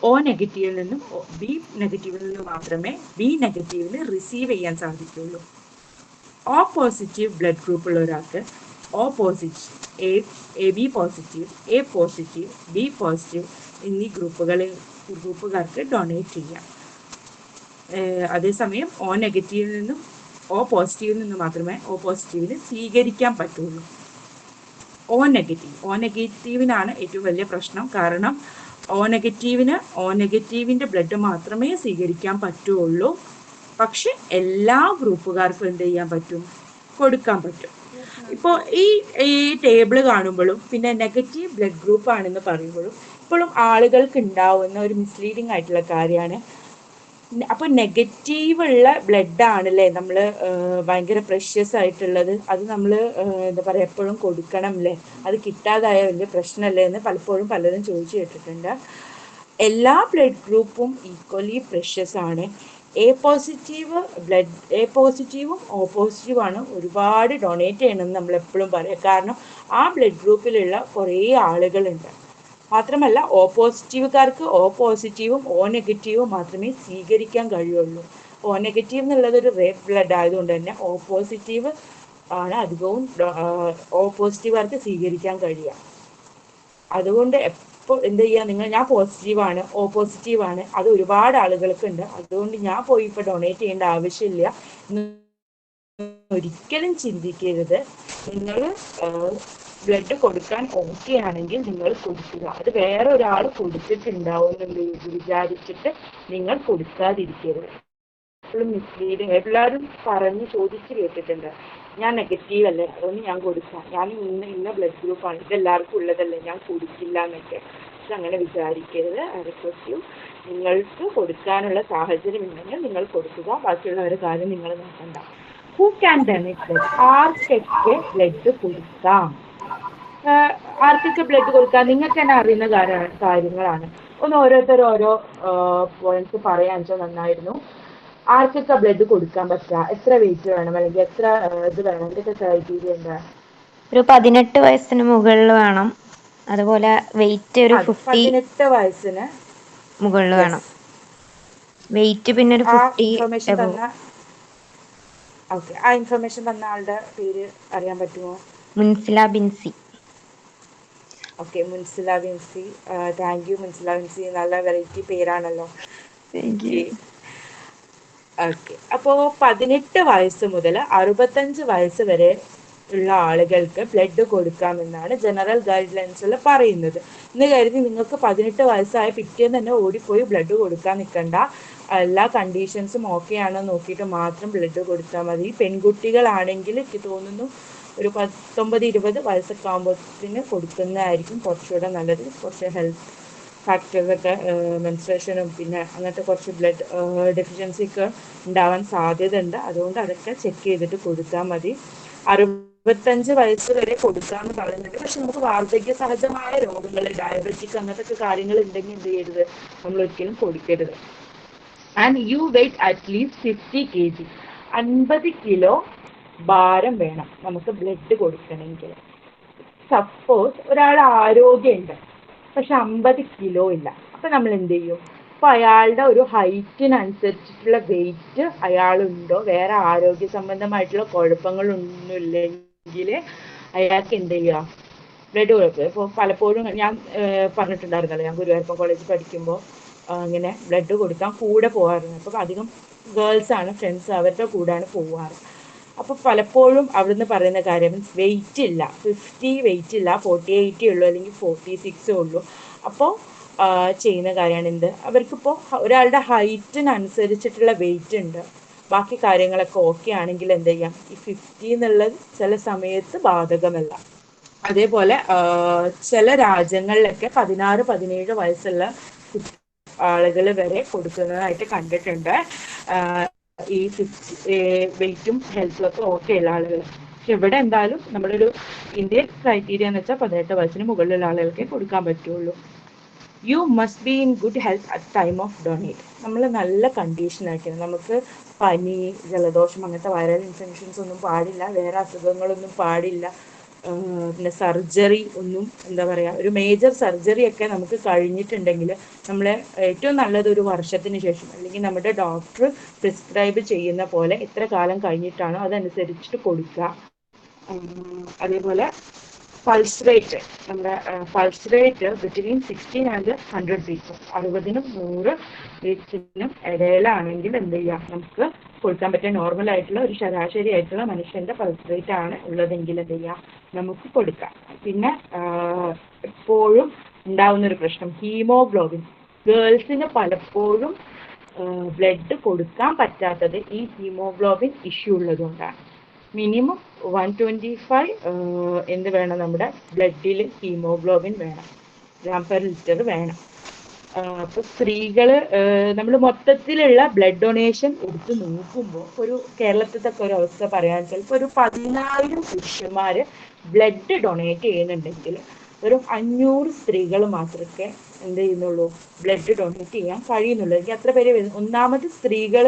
O നെഗറ്റീവിൽ നിന്നും B നെഗറ്റീവിൽ നിന്നും മാത്രമേ B നെഗറ്റീവിന് റിസീവ് ചെയ്യാൻ സാധിക്കുള്ളൂ. O പോസിറ്റീവ് ബ്ലഡ് ഗ്രൂപ്പ് ഉള്ള ഒരാൾക്ക് O positive AB positive A positive B positive എന്നീ ഗ്രൂപ്പുകാർക്ക് ഡൊണേറ്റ് ചെയ്യാം. അതേസമയം O നെഗറ്റീവിൽ നിന്നും O പോസിറ്റീവിൽ നിന്നും മാത്രമേ O പോസിറ്റീവിന് സ്വീകരിക്കാൻ പറ്റുള്ളൂ. O നെഗറ്റീവിനാണ് ഏറ്റവും വലിയ പ്രശ്നം. കാരണം O നെഗറ്റീവിന്റെ ബ്ലഡ് മാത്രമേ സ്വീകരിക്കാൻ പറ്റുള്ളൂ. പക്ഷെ എല്ലാ ഗ്രൂപ്പുകാർക്കും എന്ത് ചെയ്യാൻ പറ്റും, കൊടുക്കാൻ പറ്റും. ഇപ്പോൾ ഈ ടേബിൾ കാണുമ്പോഴും പിന്നെ നെഗറ്റീവ് ബ്ലഡ് ഗ്രൂപ്പ് ആണെന്ന് പറയുമ്പോഴും ഇപ്പോഴും ആളുകൾക്ക് ഉണ്ടാവുന്ന ഒരു മിസ്ലീഡിങ് ആയിട്ടുള്ള കാര്യമാണ്. അപ്പോൾ നെഗറ്റീവ് ഉള്ള ബ്ലഡ് ആണല്ലേ നമ്മൾ ഭയങ്കര പ്രഷ്യസ് ആയിട്ടുള്ളത്, അത് നമ്മൾ എന്താ പറയുക എപ്പോഴും കൊടുക്കണം അല്ലേ, അത് കിട്ടാതായ വലിയ പ്രശ്നമല്ലേ എന്ന് പലപ്പോഴും പലരും ചോദിച്ചു കേട്ടിട്ടുണ്ട്. എല്ലാ ബ്ലഡ് ഗ്രൂപ്പും ഈക്വലി പ്രഷ്യസ് ആണ്. A പോസിറ്റീവും O പോസിറ്റീവാണ് ഒരുപാട് ഡൊണേറ്റ് ചെയ്യണമെന്ന് നമ്മൾ എപ്പോഴും പറയാം. കാരണം ആ ബ്ലഡ് ഗ്രൂപ്പിലുള്ള കുറേ ആളുകളുണ്ട്. മാത്രമല്ല O പോസിറ്റീവുകാർക്ക് O പോസിറ്റീവും O നെഗറ്റീവും മാത്രമേ സ്വീകരിക്കാൻ കഴിയുള്ളൂ. O നെഗറ്റീവ് എന്നുള്ളത് ഒരു റെഡ് ബ്ലഡ് ആയതുകൊണ്ട് തന്നെ O പോസിറ്റീവ് ആണ് അധികവും O പോസിറ്റീവുകാർക്ക് സ്വീകരിക്കാൻ കഴിയുക. അതുകൊണ്ട് ഇപ്പോൾ എന്ത് ചെയ്യുക, ഞാൻ പോസിറ്റീവാണ് O പോസിറ്റീവാണ്, അത് ഒരുപാട് ആളുകൾക്കുണ്ട്, അതുകൊണ്ട് ഞാൻ പോയി ഇപ്പോൾ ഡൊണേറ്റ് ചെയ്യേണ്ട ആവശ്യമില്ല എന്ന് ഒരിക്കലും ചിന്തിക്കരുത്. നിങ്ങൾ ബ്ലഡ് കൊടുക്കാൻ ഓക്കെ ആണെങ്കിൽ നിങ്ങൾ കൊടുക്കുക. അത് വേറെ ഒരാൾ കൊടുത്തിട്ടുണ്ടാവും എന്ന് വിചാരിച്ചിട്ട് നിങ്ങൾ കൊടുക്കാതിരിക്കരുത്. എപ്പോഴും മിസ്ലീഡിങ്, എല്ലാവരും പറഞ്ഞ് ചോദിച്ച് കേട്ടിട്ടുണ്ട്, ഞാൻ നെഗറ്റീവ് അല്ലേ അതുകൊണ്ട് ഞാൻ കൊടുക്കാം, ഞാൻ ഇന്ന ബ്ലഡ് ഗ്രൂപ്പാണ്, ഇതെല്ലാവർക്കും ഉള്ളതല്ലേ ഞാൻ കൊടുക്കില്ല എന്നൊക്കെ. പക്ഷെ അങ്ങനെ വിചാരിക്കരുത്. ഐ റിക്വസ്റ്റ് യു, നിങ്ങൾക്ക് കൊടുക്കാനുള്ള സാഹചര്യം ഉണ്ടെങ്കിൽ നിങ്ങൾ കൊടുക്കുക, ബാക്കിയുള്ളവരുടെ കാര്യം നിങ്ങൾ നോക്കണ്ട. ഹൂ ക്യാൻ ഡൊണേറ്റ് ബ്ലഡ്, ആർക്കൊക്കെ ബ്ലഡ് കൊടുക്കാം, ആർക്കൊക്കെ ബ്ലഡ് കൊടുക്കാം നിങ്ങൾക്ക് തന്നെ അറിയുന്ന കാര്യങ്ങളാണ്. ഒന്ന് ഓരോരുത്തരും ഓരോ പോയിന്റ്സ് പറയാൻ വെച്ചാൽ നന്നായിരുന്നു. ആർക്കൊക്കെ ബ്ലഡ് കൊടുക്കാൻ പറ്റുക, എത്ര വെയിറ്റ് വേണം, അല്ലെങ്കിൽ എത്ര ഇത് വേണം, ഇതൊക്കെ ക്രൈറ്റീരിയ എന്താ? ഒരു 18 വയസ്സിന് മുകളിൽ വേണം. അതുപോലെ വെയിറ്റ് ഒരു 18 വയസ്സിന് മുകളിൽ വേണം. വെയിറ്റ് പിന്നെ ഒരു 50. ഇൻഫർമേഷൻ തന്ന ഓക്കെ, ആ ഇൻഫർമേഷൻ തന്ന ആളുടെ പേര് അറിയാൻ പറ്റുമോ? Munsila Binsy. Okay, Munsila Binsy. Thank you Munsila Binsy, നല്ല വെറൈറ്റി പേരാണല്ലോ. ഓക്കെ, അപ്പോൾ 18 വയസ്സ് മുതൽ 65 വയസ്സ് വരെ ഉള്ള ആളുകൾക്ക് ബ്ലഡ് കൊടുക്കാമെന്നാണ് ജനറൽ ഗൈഡ് ലൈൻസിൽ പറയുന്നത്. എന്ന് കരുതി നിങ്ങൾക്ക് 18 വയസ്സായ പിറ്റേന്ന് തന്നെ ഓടിപ്പോയി ബ്ലഡ് കൊടുക്കാൻ നിൽക്കണ്ട. എല്ലാ കണ്ടീഷൻസും ഓക്കെ ആണോ നോക്കിയിട്ട് മാത്രം ബ്ലഡ് കൊടുത്താൽ മതി. പെൺകുട്ടികളാണെങ്കിൽ എനിക്ക് തോന്നുന്നു ഒരു 19-20 വയസ്സൊക്കെ ആകുമ്പോഴത്തേന് കൊടുക്കുന്നതായിരിക്കും കുറച്ചുകൂടെ നല്ലത്. കുറച്ച് ഹെൽത്ത് ഫാക്ടേഴ്സൊക്കെ മെൻസ്ട്രേഷനും പിന്നെ അങ്ങനത്തെ കുറച്ച് ബ്ലഡ് ഡെഫിഷ്യൻസി ഒക്കെ ഉണ്ടാവാൻ സാധ്യത ഉണ്ട്. അതുകൊണ്ട് അതൊക്കെ ചെക്ക് ചെയ്തിട്ട് കൊടുത്താൽ മതി. 65 വയസ്സ് വരെ കൊടുക്കാമെന്ന് പറയുന്നുണ്ട്. പക്ഷെ നമുക്ക് വാർദ്ധക്യ സഹജമായ രോഗങ്ങൾ, ഡയബറ്റിക് അങ്ങനത്തെ കാര്യങ്ങൾ ഉണ്ടെങ്കിൽ എന്ത് ചെയ്യരുത്, നമ്മൾ ഒരിക്കലും കൊടുക്കരുത്. And you weight at least 50 kg, 50 kilo ഭാരം വേണം നമുക്ക് ബ്ലഡ് കൊടുക്കണമെങ്കിൽ. സപ്പോസ് ഒരാൾ ആരോഗ്യമുണ്ട്, പക്ഷെ 50 കിലോ ഇല്ല. അപ്പൊ നമ്മൾ എന്ത് ചെയ്യും? അപ്പൊ അയാളുടെ ഒരു ഹൈറ്റിനനുസരിച്ചിട്ടുള്ള വെയിറ്റ് അയാളുണ്ടോ, വേറെ ആരോഗ്യ സംബന്ധമായിട്ടുള്ള കുഴപ്പങ്ങളൊന്നും ഇല്ലെങ്കിൽ അയാൾക്ക് എന്ത് ചെയ്യാം? ബ്ലഡ് കൊടുക്കുക. ഇപ്പോൾ പലപ്പോഴും ഞാൻ പറഞ്ഞിട്ടുണ്ടായിരുന്നല്ലോ, ഞാൻ ഗുരുവായൂരപ്പൻ കോളേജിൽ പഠിക്കുമ്പോൾ ഇങ്ങനെ ബ്ലഡ് കൊടുക്കാൻ കൂടെ പോകാറുണ്ട്. അപ്പോൾ അധികം ഗേൾസ് ആണ് ഫ്രണ്ട്സ്, അവരുടെ കൂടെയാണ് പോവാറ്. അപ്പോൾ പലപ്പോഴും അവിടുന്ന് പറയുന്ന കാര്യം വെയിറ്റ് ഇല്ല, 50 വെയിറ്റ് ഇല്ല, 48 ഉള്ളൂ അല്ലെങ്കിൽ 46 ഉള്ളൂ. അപ്പോൾ ചെയ്യുന്ന കാര്യമാണ് എന്ത്? അവർക്കിപ്പോൾ ഒരാളുടെ ഹൈറ്റിനനുസരിച്ചിട്ടുള്ള വെയിറ്റ് ഉണ്ട്, ബാക്കി കാര്യങ്ങളൊക്കെ ഓക്കെ ആണെങ്കിൽ എന്ത് ചെയ്യാം? ഈ 50 എന്നുള്ളത് ചില സമയത്ത് ബാധകമല്ല. അതേപോലെ ചില രാജ്യങ്ങളിലൊക്കെ 16-17 വയസ്സുള്ള ആളുകൾ വരെ കൊടുക്കുന്നതായിട്ട് കണ്ടിട്ടുണ്ട്, ഈ വെയിറ്റും ഹെൽത്തും ഒക്കെ ഓക്കെ ഉള്ള ആളുകൾ. പക്ഷെ ഇവിടെ എന്തായാലും നമ്മളൊരു ഇന്ത്യൻ ക്രൈറ്റീരിയ എന്ന് വെച്ചാൽ 18 വയസ്സിന് മുകളിലുള്ള ആളുകൾക്കേ കൊടുക്കാൻ പറ്റുള്ളൂ. You must be in good health at time of donate. നമ്മൾ നല്ല കണ്ടീഷനായിരിക്കണം. നമുക്ക് പനി, ജലദോഷം, അങ്ങനത്തെ വൈറൽ ഇൻഫെക്ഷൻസ് ഒന്നും പാടില്ല, വേറെ അസുഖങ്ങളൊന്നും പാടില്ല. പിന്നെ സർജറി ഒന്നും, എന്താ പറയുക, ഒരു മേജർ സർജറി ഒക്കെ നമുക്ക് കഴിഞ്ഞിട്ടുണ്ടെങ്കിൽ നമ്മൾ ഏറ്റവും നല്ലത് ഒരു വർഷത്തിന് ശേഷം അല്ലെങ്കിൽ നമ്മുടെ ഡോക്ടർ പ്രിസ്ക്രൈബ് ചെയ്യുന്ന പോലെ എത്ര കാലം കഴിഞ്ഞിട്ടാണോ അതനുസരിച്ചിട്ട് കൊടുക്കുക. അതേപോലെ പൾസ് റേറ്റ്, നമ്മുടെ pulse rate between 16 and 100 beats, 60-നും 100 ബീറ്റ്സിനും ഇടയിലാണെങ്കിൽ എന്ത് ചെയ്യാം? നമുക്ക് കൊടുക്കാൻ പറ്റിയ നോർമൽ ആയിട്ടുള്ള ഒരു ശരാശരി ആയിട്ടുള്ള മനുഷ്യന്റെ പൾസ് റേറ്റ് ആണ് ഉള്ളതെങ്കിൽ എന്ത് ചെയ്യാം? നമുക്ക് കൊടുക്കാം. പിന്നെ എപ്പോഴും ഉണ്ടാവുന്ന ഒരു പ്രശ്നം ഹീമോഗ്ലോബിൻ. ഗേൾസിന് പലപ്പോഴും ബ്ലഡ് കൊടുക്കാൻ പറ്റാത്തത് ഈ ഹീമോഗ്ലോബിൻ ഇഷ്യൂ ഉള്ളതുകൊണ്ടാണ്. മിനിമം 125 എന്ത് വേണം? നമ്മുടെ ബ്ലഡിൽ ഹീമോഗ്ലോബിൻ വേണം, g/L വേണം. അപ്പോൾ സ്ത്രീകൾ നമ്മൾ മൊത്തത്തിലുള്ള ബ്ലഡ് ഡൊണേഷൻ എടുത്ത് നോക്കുമ്പോൾ ഒരു കേരളത്തിലത്തെ ഒരു അവസ്ഥ പറയാൻ വെച്ചാൽ ഇപ്പോൾ ഒരു 10,000 പുരുഷന്മാർ ബ്ലഡ് ഡൊണേറ്റ് ചെയ്യുന്നുണ്ടെങ്കിൽ ഒരു 500 സ്ത്രീകൾ മാത്രമേ എന്ത് ചെയ്യുന്നുള്ളൂ? ബ്ലഡ് ഡൊണേറ്റ് ചെയ്യാൻ കഴിയുന്നുള്ളൂ. എനിക്ക് അത്ര പേര് വരുന്നു. ഒന്നാമത് സ്ത്രീകൾ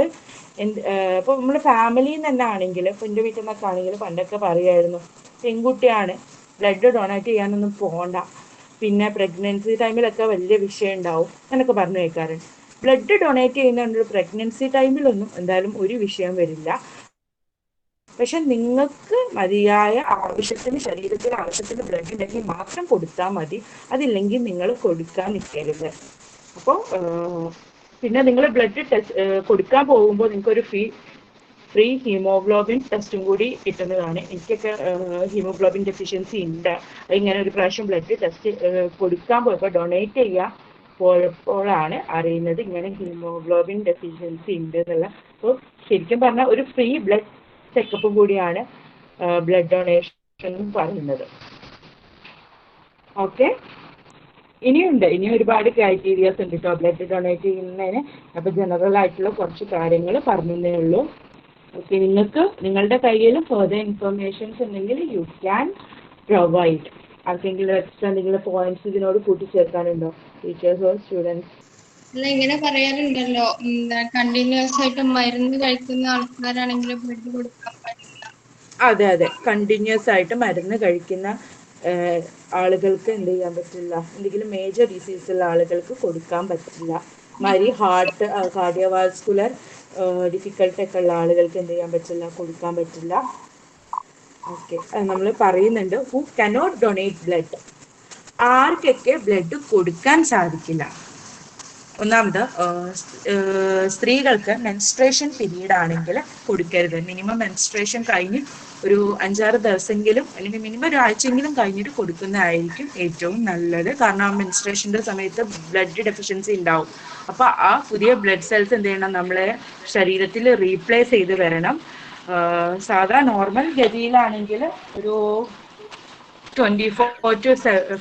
ഇപ്പോൾ നമ്മുടെ ഫാമിലിയിൽ നിന്ന് തന്നെ ആണെങ്കിൽ, ഇപ്പോൾ എൻ്റെ വീട്ടിൽ നിന്നൊക്കെ ആണെങ്കിൽ പണ്ടൊക്കെ പറയുമായിരുന്നു, പെൺകുട്ടിയാണ് ബ്ലഡ് ഡൊണേറ്റ് ചെയ്യാനൊന്നും പോകണ്ട, പിന്നെ പ്രഗ്നൻസി ടൈമിലൊക്കെ വലിയ വിഷയം ഉണ്ടാവും എന്നൊക്കെ പറഞ്ഞു കേൾക്കാറുണ്ട്. ബ്ലഡ് ഡൊണേറ്റ് ചെയ്യുന്ന പ്രഗ്നൻസി ടൈമിലൊന്നും എന്തായാലും ഒരു വിഷയം വരില്ല. പക്ഷെ നിങ്ങൾക്ക് മതിയായ ആവശ്യത്തിന്, ശരീരത്തിന് ആവശ്യത്തിന് ബ്ലഡ് ഉണ്ടെങ്കിൽ മാത്രം കൊടുത്താൽ മതി, അതില്ലെങ്കിൽ നിങ്ങൾ കൊടുക്കാൻ നിൽക്കരുത്. അപ്പോൾ പിന്നെ നിങ്ങൾ ബ്ലഡ് ടെസ്റ്റ് കൊടുക്കാൻ പോകുമ്പോൾ നിങ്ങൾക്കൊരു ഫ്രീ ഹീമോഗ്ലോബിൻ ടെസ്റ്റും കൂടി കിട്ടുന്നതാണ്. എനിക്കൊക്കെ ഹീമോഗ്ലോബിൻ ഡെഫിഷ്യൻസി ഉണ്ട്. ഇങ്ങനെ ഒരു പ്രാവശ്യം ബ്ലഡ് ടെസ്റ്റ് കൊടുക്കാൻ പോയപ്പോൾ ഡൊണേറ്റ് ചെയ്യാൻ പോയപ്പോഴാണ് അറിയുന്നത് ഇങ്ങനെ ഹീമോഗ്ലോബിൻ ഡെഫിഷ്യൻസി ഉണ്ട് എന്നുള്ള. അപ്പോൾ ശരിക്കും പറഞ്ഞാൽ ഒരു ഫ്രീ ബ്ലഡ് ചെക്കപ്പും കൂടിയാണ് ബ്ലഡ് ഡൊണേഷൻ പറയുന്നത്. ഓക്കെ, ഇനിയും ഒരുപാട് ക്രൈറ്റീരിയാസ് ഉണ്ട് കേട്ടോ ബ്ലഡ് ഡൊണേറ്റ് ചെയ്യുന്നതിന്. അപ്പോൾ ജനറൽ ആയിട്ടുള്ള കുറച്ച് കാര്യങ്ങൾ പറഞ്ഞതേ ഉള്ളൂ. ഓക്കെ, നിങ്ങൾക്ക് നിങ്ങളുടെ കയ്യിൽ ഫർദർ ഇൻഫർമേഷൻസ് ഉണ്ടെങ്കിൽ യു ക്യാൻ പ്രൊവൈഡ്. ആർക്കെങ്കിലും എക്സ്ട്രാ എന്തെങ്കിലും പോയിന്റ്സ് ഇതിനോട് കൂട്ടിച്ചേർക്കാനുണ്ടോ? ടീച്ചേഴ്സോ സ്റ്റുഡൻസ്? അല്ല, ഇങ്ങനെ പറയാറുണ്ടല്ലോ, കണ്ടിന്യൂസ് ആയിട്ട് മരുന്ന് കഴിക്കുന്ന ആൾക്കാരാണെങ്കിൽ ബ്ലഡ് കൊടുക്കാൻ പാടില്ല. അതെ, കണ്ടിന്യൂസ് ആയിട്ട് മരുന്ന് കഴിക്കുന്ന ആളുകൾക്ക് എന്ത് ചെയ്യാൻ പറ്റില്ല? എന്തെങ്കിലും മേജർ ഡിസീസ് ഉള്ള ആളുകൾക്ക് കൊടുക്കാൻ പറ്റില്ല. മാതിരി ഹാർട്ട്, കാർഡിയോവാസ്കുലർ ഡിഫിക്കൽട്ടി ഒക്കെ ഉള്ള ആളുകൾക്ക് എന്ത് ചെയ്യാൻ പറ്റില്ല? കൊടുക്കാൻ പറ്റില്ല. ഓക്കെ, നമ്മൾ പറയുന്നുണ്ട് ഹു കനോട്ട് ഡൊണേറ്റ് ബ്ലഡ്. ആർക്കൊക്കെ ബ്ലഡ് കൊടുക്കാൻ സാധിക്കില്ല? ഒന്നാമത് സ്ത്രീകൾക്ക് മെൻസ്ട്രേഷൻ പീരീഡ് ആണെങ്കിൽ കൊടുക്കരുത്. മിനിമം മെൻസ്ട്രേഷൻ കഴിഞ്ഞ് ഒരു 5-6 ദിവസമെങ്കിലും അല്ലെങ്കിൽ മിനിമം ഒരാഴ്ചയെങ്കിലും കഴിഞ്ഞിട്ട് കൊടുക്കുന്നതായിരിക്കും ഏറ്റവും നല്ലത്. കാരണം ആ മെൻസ്ട്രേഷൻ്റെ സമയത്ത് ബ്ലഡ് ഡെഫിഷ്യൻസി ഉണ്ടാവും. അപ്പോൾ ആ പുതിയ ബ്ലഡ് സെൽസ് എന്ത് ചെയ്യണം? നമ്മളെ ശരീരത്തിൽ റീപ്ലേസ് ചെയ്ത് വരണം. സാധാ നോർമൽ ഗതിയിലാണെങ്കിൽ ഒരു 24 to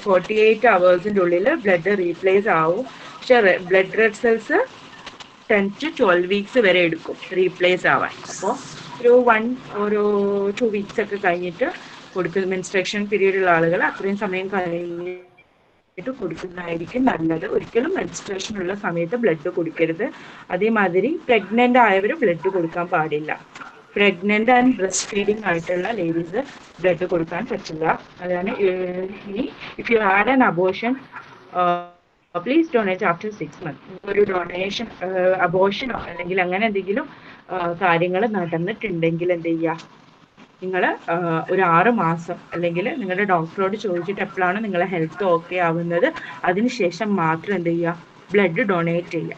48 hours ഉള്ളിൽ ബ്ലഡ് റീപ്ലേസ് ആവും. പക്ഷെ blood red cells 10 to 12 weeks വരെ എടുക്കും റീപ്ലേസ് ആവാൻ. അപ്പോൾ ഒരു 2 weeks ഒക്കെ കഴിഞ്ഞിട്ട് കൊടുക്കുന്ന മെൻസ്ട്രേഷൻ പീരീഡ് ഉള്ള ആളുകൾ അത്രയും സമയം കഴിഞ്ഞിട്ട് കൊടുക്കുന്നതായിരിക്കും നല്ലത്. ഒരിക്കലും മെൻസ്ട്രേഷൻ ഉള്ള സമയത്ത് ബ്ലഡ് കൊടുക്കരുത്. അതേമാതിരി പ്രഗ്നൻ്റ് ആയവർ ബ്ലഡ് കൊടുക്കാൻ പാടില്ല. പ്രഗ്നൻ്റ് ആൻഡ് ബ്രസ്റ്റ് ഫീഡിങ് ആയിട്ടുള്ള ലേഡീസ് ബ്ലഡ് കൊടുക്കാൻ പറ്റില്ല. അതാണ് ഇനി if you had an abortion please donate after 6 months. ഒരു ഡൊണേഷൻ അബോർഷനോ അല്ലെങ്കിൽ അങ്ങനെ എന്തെങ്കിലും കാര്യങ്ങൾ നടന്നിട്ടുണ്ടെങ്കിൽ എന്ത് ചെയ്യുക, നിങ്ങൾ ഒരു 6 മാസം അല്ലെങ്കിൽ നിങ്ങളുടെ ഡോക്ടറോട് ചോദിച്ചിട്ട് എപ്പോഴാണ് നിങ്ങളെ ഹെൽത്ത് ഓക്കെ ആവുന്നത് അതിനുശേഷം മാത്രം എന്ത് ചെയ്യുക, ബ്ലഡ് ഡൊണേറ്റ് ചെയ്യുക.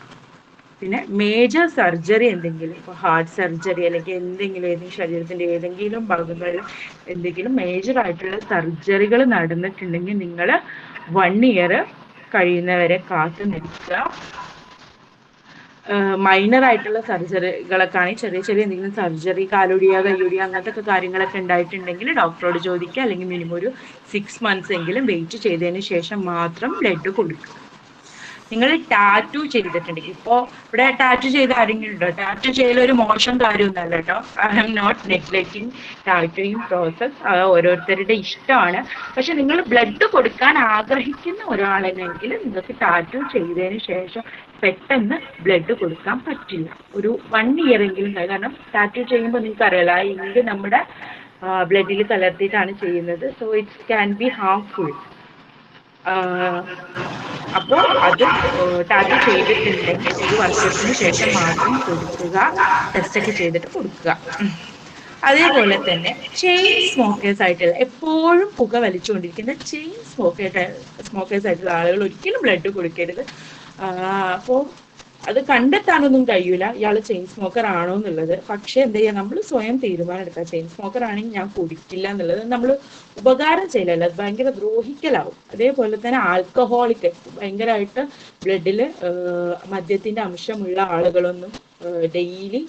പിന്നെ മേജർ സർജറി എന്തെങ്കിലും, ഇപ്പോൾ ഹാർട്ട് സർജറി അല്ലെങ്കിൽ ഏതെങ്കിലും ശരീരത്തിൻ്റെ ഏതെങ്കിലും ഭാഗങ്ങളിൽ എന്തെങ്കിലും മേജർ ആയിട്ടുള്ള സർജറികൾ നടന്നിട്ടുണ്ടെങ്കിൽ നിങ്ങൾ 1 year കഴിയുന്നവരെ കാത്തു നിൽക്കുക. മൈനർ ആയിട്ടുള്ള സർജറികളൊക്കെ ആണെങ്കിൽ ചെറിയ എന്തെങ്കിലും സർജറി, കാലൊടിയ കൈയൊടിയ അങ്ങനത്തെ ഒക്കെ കാര്യങ്ങളൊക്കെ ഉണ്ടായിട്ടുണ്ടെങ്കിൽ ഡോക്ടറോട് ചോദിക്കുക, അല്ലെങ്കിൽ മിനിമം ഒരു 6 months എങ്കിലും വെയിറ്റ് ചെയ്തതിന് ശേഷം മാത്രം ബ്ലഡ് കൊടുക്കുക. നിങ്ങൾ ടാറ്റു ചെയ്തിട്ടുണ്ടെങ്കിൽ, ഇപ്പോൾ ഇവിടെ ടാറ്റു ചെയ്ത ആരെങ്കിലും ഉണ്ടോ? ടാറ്റു ചെയ്യൽ ഒരു മോശം കാര്യമൊന്നുമല്ല കേട്ടോ. I am not neglecting tattooing process, ഓരോരുത്തരുടെ ഇഷ്ടമാണ്. പക്ഷെ നിങ്ങൾ ബ്ലഡ് കൊടുക്കാൻ ആഗ്രഹിക്കുന്ന ഒരാളെങ്കിൽ നിങ്ങൾക്ക് ടാറ്റു ചെയ്തതിന് ശേഷം പെട്ടെന്ന് ബ്ലഡ് കൊടുക്കാൻ പറ്റില്ല. ഒരു 1 year എങ്കിലും, കാരണം ടാറ്റു ചെയ്യുമ്പോൾ നിങ്ങൾക്ക് അറിയാലോ, ആ ഇങ്ക് നമ്മുടെ ബ്ലഡിൽ കലർത്തിയിട്ടാണ് ചെയ്യുന്നത്. So it can be harmful. അപ്പോൾ അത് ടാറ്റു ചെയ്തിട്ടുണ്ടെങ്കിൽ 1 വർഷത്തിന് ശേഷം മാത്രം കൊടുക്കുക, ടെസ്റ്റൊക്കെ ചെയ്തിട്ട് കൊടുക്കുക. അതേപോലെ തന്നെ ചെയിൻ സ്മോക്കേഴ്സ് ആയിട്ടുള്ള, എപ്പോഴും പുക വലിച്ചുകൊണ്ടിരിക്കുന്ന ചെയിൻ സ്മോക്കേഴ്സ് ആയിട്ടുള്ള ആളുകൾ ഒരിക്കലും ബ്ലഡ് കൊടുക്കരുത്. അപ്പോൾ അത് കണ്ടെത്താനൊന്നും കഴിയൂല ഇയാൾ ചെയിൻ സ്മോക്കർ ആണോ എന്നുള്ളത്. പക്ഷെ എന്ത് ചെയ്യുക, നമ്മൾ സ്വയം തീരുമാനം എടുക്കുക, ചെയിൻ സ്മോക്കർ ആണെങ്കിൽ ഞാൻ കുടിക്കില്ല എന്നുള്ളത്. നമ്മൾ ഉപകാരം ചെയ്യലല്ല, അത് ഭയങ്കര ദ്രോഹിക്കലാവും. അതേപോലെ തന്നെ ആൽക്കഹോളിക്, ഭയങ്കരമായിട്ട് ബ്ലഡിൽ മദ്യത്തിന്റെ അംശമുള്ള ആളുകളൊന്നും ഡെയിലി